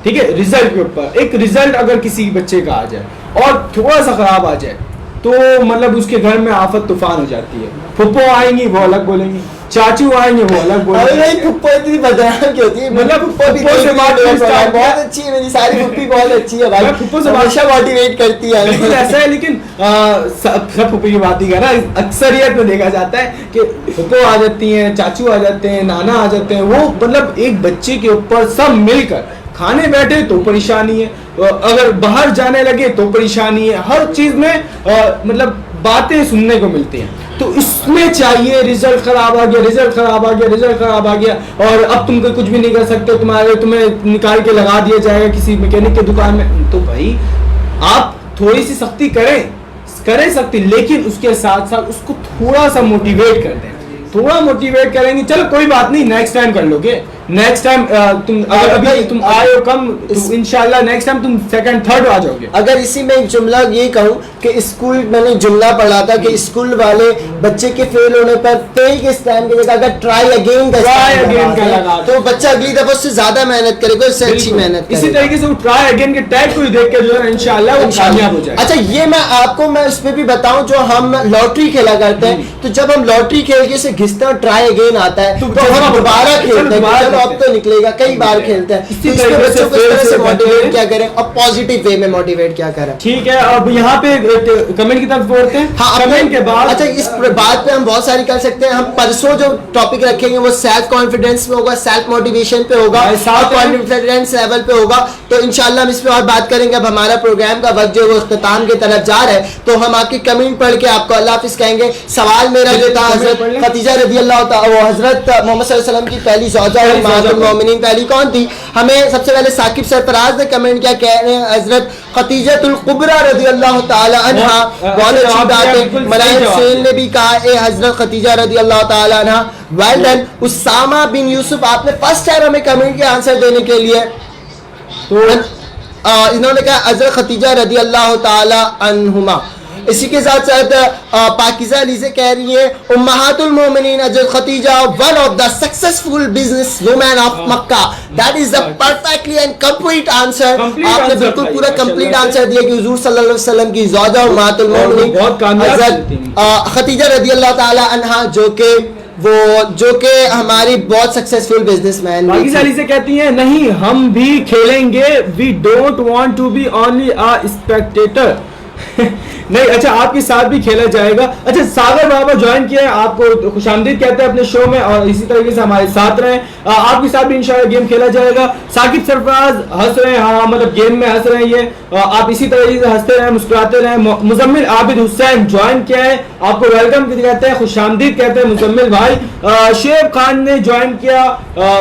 A: ठीक है, रिजल्ट के ऊपर एक रिजल्ट अगर किसी बच्चे का आ जाए और थोड़ा सा खराब आ जाए तो मतलब उसके घर में आफत तूफान हो जाती है। फुप्पो आएंगी वो अलग बोलेंगी, चाचू आएंगे वो अलग बोलेंगे।
C: फुप्पो इतनी बदनाम क्यों होती है?
A: मतलब फुप्पो से बात
C: बहुत अच्छी है, मेरी सारी फुप्पी बहुत अच्छी है भाई,
A: फुप्पो से
C: हमेशा मोटिवेट करती है।
A: बिल्कुल ऐसा है, लेकिन सब फुप्पी की बात ही कर रहा है। अक्सरियत में देखा जाता है कि फुप्पो आ जाती हैं, चाचू आ जाते हैं, नाना आ जाते हैं, वो मतलब एक बच्चे के ऊपर सब मिलकर खाने बैठे तो परेशानी है, अगर बाहर जाने लगे तो परेशानी है, हर चीज में मतलब बातें सुनने को मिलती हैं। तो इसमें चाहिए रिजल्ट खराब आ गया, रिजल्ट खराब आ गया, रिजल्ट खराब आ गया और अब तुम कुछ भी नहीं कर सकते, तुम्हें निकाल के लगा दिया जाएगा किसी मैकेनिक की दुकान में। तो भाई आप थोड़ी सी सख्ती करें सख्ती, लेकिन उसके साथ साथ उसको थोड़ा सा मोटिवेट कर दें। थोड़ा मोटिवेट करेंगे, चलो कोई बात नहीं नेक्स्ट टाइम कर लोगे, नेक्स्ट टाइम तुम अगर अभी तुम आए हो कम तो इंशाल्लाह नेक्स्ट टाइम तुम सेकंड थर्ड आ जाओगे।
C: अगर इसी में एक जुमला ये कहूँ कि स्कूल, मैंने जुमला पढ़ा था कि स्कूल वाले बच्चे के फेल होने पर फेल के स्टैंड की जगह अगर ट्राई अगेन का लगा तो बच्चा अगली दफा उससे ज्यादा मेहनत करेगा, उससे अच्छी मेहनत करेगा।
A: इसी तरीके से वो ट्राई अगेन के टैग को ही देख के जो है इंशाल्लाह वो कामयाब हो जाएगा।
C: अच्छा, ये मैं उस पे भी बताऊं, जो हम लॉटरी खेला करते हैं तो जब हम लॉटरी खेल के से घिसते हैं ट्राई अगेन आता है तो हम दोबारा खेलते हैं, चलो अब तो निकलेगा, कई बार खेलते हैं। तो इसके बच्चों को इस तरह से मोटिवेट क्या करें और पॉजिटिव वे में मोटिवेट क्या करें।
A: ठीक है, अब यहाँ पे कमेंट की तरफ बढ़ते हैं।
C: हाँ,
A: कमेंट के बाद
C: अच्छा, इस बात पे हम बहुत सारी कर सकते हैं। हम परसों जो टॉपिक रखेंगे वो सेल्फ कॉन्फिडेंस पे होगा, सेल्फ मोटिवेशन पे होगा और कॉन्फिडेंस लेवल पे होगा। तो इंशाल्लाह हम इस पे और बात करेंगे। अब हमारा प्रोग्राम का वक्त जो है वो इख्तिताम की तरफ जा रहा है, तो हम आपके कमेंट पढ़ के आपको अल्लाह हाफिज़ कहेंगे। सवाल मेरा जो था, हजरत खदीजा रज़ी अल्लाह ताला, वो हजरत मोहम्मद सल्लल्लाहु अलैहि वसल्लम की पहली ज़ौजा और उम्महातुल मोमिनीन पहली कौन थी? हमें सबसे पहले साकिब सरफराज ने कमेंट किया, कह रहे हैं हजरत खदीजतुल कुबरा रज़ी अल्लाह ताला अन्हा। बहुत अच्छी बात है। मलाइक सेन ने भी कहा ए हजरत खदीजा रज़ी अल्लाह ताला अन्हा, वेल डन। उसामा बिन यूसुफ, आपने फर्स्ट टाइम हमें कमेंट के आंसर देने के लिए, तो इन्होंने कहा हजरत खदीजा रज़ी अल्लाह ताला अन्हुमा। इसी के साथ साथ पाकिज़ा अली से कह रही है उम्महातुल मोमिनीन हजरत Khadija one of the successful business women of Mecca. That is the perfectly and complete answer. आपने बिल्कुल पूरा कंप्लीट आंसर दिया कि हुजूर सल्लल्लाहु अलैहि वसल्लम की ज़ौजा उम्महातुल मोमिनीन हजरत खदीजा रज़ी अल्लाह ताला अन्हा, जो कि हमारी बहुत सक्सेसफुल बिजनेसमैन।
A: पाकिज़ा अली से कहती हैं नहीं हम भी खेलेंगे, we don't want to be only a spectator. नहीं, अच्छा आपके साथ भी खेला जाएगा। अच्छा, सागर बाबा ज्वाइन किया है, आपको खुशामदीद कहते हैं अपने शो में और इसी तरीके से हमारे साथ रहें। आपके साथ भी इंशाल्लाह गेम खेला जाएगा। साकिब सरफराज हंस रहे हैं, हाँ मतलब गेम में हंस रहे हैं ये, आप इसी तरीके से हंसते रहें, मुस्कुराते रहें। मुजम्मिल आबिद हुसैन ज्वाइन किया है, आपको वेलकम कहते हैं, खुशामदीद कहते हैं मुजम्मिल भाई। शेब खान ने ज्वाइन किया,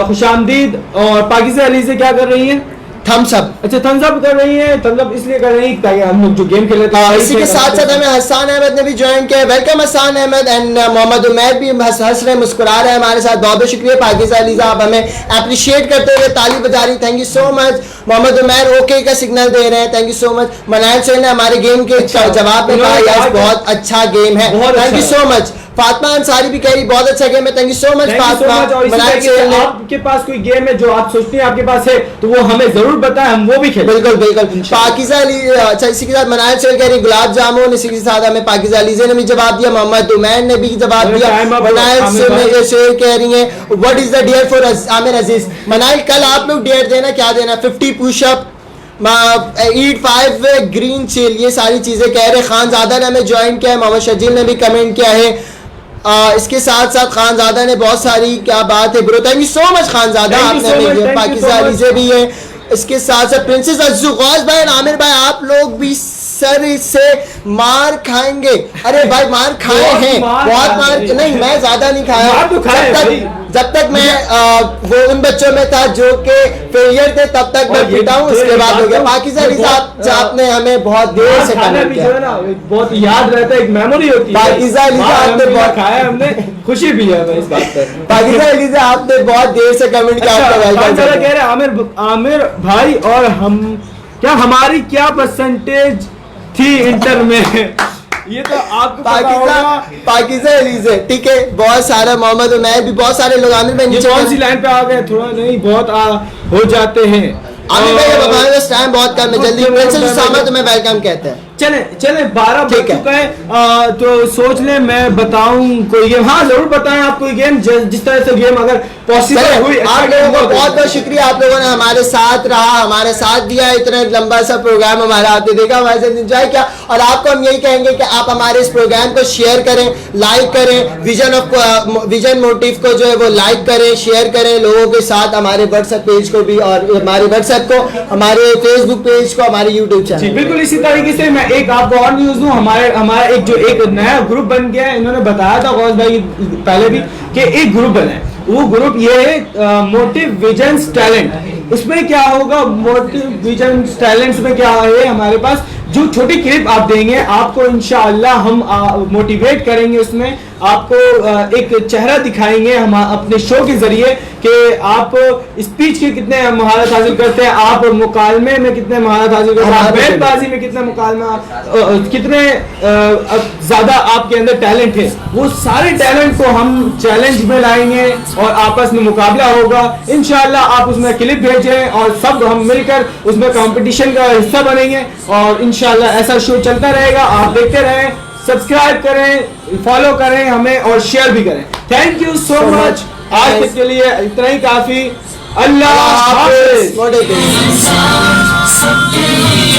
A: खुशामदीद। और पाकिज़ा अली से क्या कर रही है?
C: Thumbs up.
A: अच्छा, थम्स अप कर रही है, थम्स अप इसलिए कर रही है ताकि हम लोग जो गेम खेले थे।
C: इसी के साथ साथ हमें हसन अहमद ने भी ज्वाइन किया। वेलकम हसन अहमद। एंड मोहम्मद उमैर भी हंस रहे मुस्कुरा रहे हैं हमारे साथ। बहुत बहुत शुक्रिया पाकिज़ा अली साहब, हमें अप्रिशिएट करते हुए ताली बजा रही, thank you so much. Mohammad Umair okay का सिग्नल दे रहे हैं, thank you so much. Manayal sir ने हमारे गेम के जवाब में कहा यस बहुत अच्छा गेम है, thank you so much. Fatima Ansari भी कह रही बहुत अच्छा गेम है, thank you so much Fatima.
A: आपके पास कोई गेम है जो आप सोचते हैं आपके पास है तो वो हमें जरूर बताएं, हम वो भी खेलें।
C: बिल्कुल बिल्कुल। पाकिज़ा अली, अच्छा इसी के साथ मनायल सर कह रही गुलाब जामुन। इसी के साथ हमें पाकिज़ा अली ने भी जवाब दिया, मोहम्मद उमैर ने भी जवाब दिया। मनायल सर कह रही है what is the dear for Aamir Aziz. मनायल कल आप लोग डियर देना, क्या देना? 50 पुशअप, ईट 5 ग्रीन चिल, ये सारी चीजें कह रहे। खानजादा ने हमें ज्वाइन किया है, मोहम्मद शजील ने भी कमेंट किया है। इसके साथ साथ खानजादा ने बहुत सारी, क्या बात है bro, thank you so much Khanzada, आपने पाकिज़ा अली से भी है। इसके साथ साथ प्रिंसेस अज्जू गौस भाई, आमिर भाई, आप लोग भी सर से मार खाएंगे। अरे भाई मार खाए हैं, बहुत मार नहीं, मैं ज्यादा नहीं खाया। जब तक मैं वो उन बच्चों में था जो के फेलियर थे तब तक मैं पीटा हूँ, उसके बाद हो गया। पाकिज़ा अली साहब आपने हमें बहुत देर से कमेंट किया,
A: बहुत याद रहता है, एक मेमोरी होती है।
C: पाकिज़ा अली से आपने बहुत
A: खाया, हमने खुशी भी है इस बात पर।
C: पाकिज़ा अली से आपने बहुत देर से कमेंट किया,
A: कह रहे आमिर भाई और हम क्या, हमारी क्या परसेंटेज थी इंटर में? ये तो आपको
C: पाकिज़ा अली से, ठीक है। बहुत सारा मोहम्मद उमैर भी, बहुत सारे लोग आमिर भाई नीचे
A: कौन सी लाइन पे आ गए? थोड़ा नहीं बहुत हो जाते हैं
C: आमिर भाई, अब हमारे पास टाइम बहुत कम है, जल्दी प्रिंसेस उसामा तुम्हें वेलकम कहते हैं।
A: चले 12 बज चुका है, तो सोच ले मैं बताऊं कोई गेम। हाँ जरूर बताएं आप कोई गेम, जिस तरह से गेम अगर पॉसिबल हुई।
C: आप लोगों को बहुत बहुत शुक्रिया, आप लोगों ने हमारे साथ रहा, हमारे साथ दिया, इतना लंबा सा प्रोग्राम हमारा आपने देखा, हमारे साथ एंजॉय किया। और आपको हम यही कहेंगे कि आप हमारे इस प्रोग्राम को शेयर करें, लाइक करें, विजन मोटिव को जो है वो लाइक करें, शेयर करें लोगों के साथ, हमारे व्हाट्सएप पेज को भी, और हमारे व्हाट्सएप को, हमारे फेसबुक पेज को, हमारे यूट्यूब चैनल।
A: बिल्कुल इसी तरीके से मैं एक आपको और न्यूज दूं, हमारा एक नया ग्रुप बन गया है। इन्होंने बताया था गौस भाई पहले भी कि एक ग्रुप बना है, वो ग्रुप ये है मोटिव विजन टैलेंट। उसमें क्या होगा, मोटिव विजन टैलेंट्स में क्या है हमारे पास जो छोटी क्लिप आप देंगे आपको इंशाअल्लाह हम मोटिवेट करेंगे, उसमें आपको एक चेहरा दिखाएंगे हम अपने शो के जरिए कि आप स्पीच के कितने महारत हासिल करते हैं, आप मुकालमे में कितने महारत हासिल करते हैं, आप बैतबाजी में कितने मुकालमा कितने ज्यादा आपके अंदर टैलेंट है। वो सारे टैलेंट को हम चैलेंज में लाएंगे और आपस में मुकाबला होगा इंशाअल्लाह। आप उसमें क्लिप भेजें और सब हम मिलकर उसमें कंपटीशन का हिस्सा बनेंगे और इंशाअल्लाह ऐसा शो चलता रहेगा। आप देखते रहें, सब्सक्राइब करें, फॉलो करें हमें और शेयर भी करें। Thank you so much. आज तक के लिए इतना ही काफी। अल्लाह हाफिज।
B: सबके लिए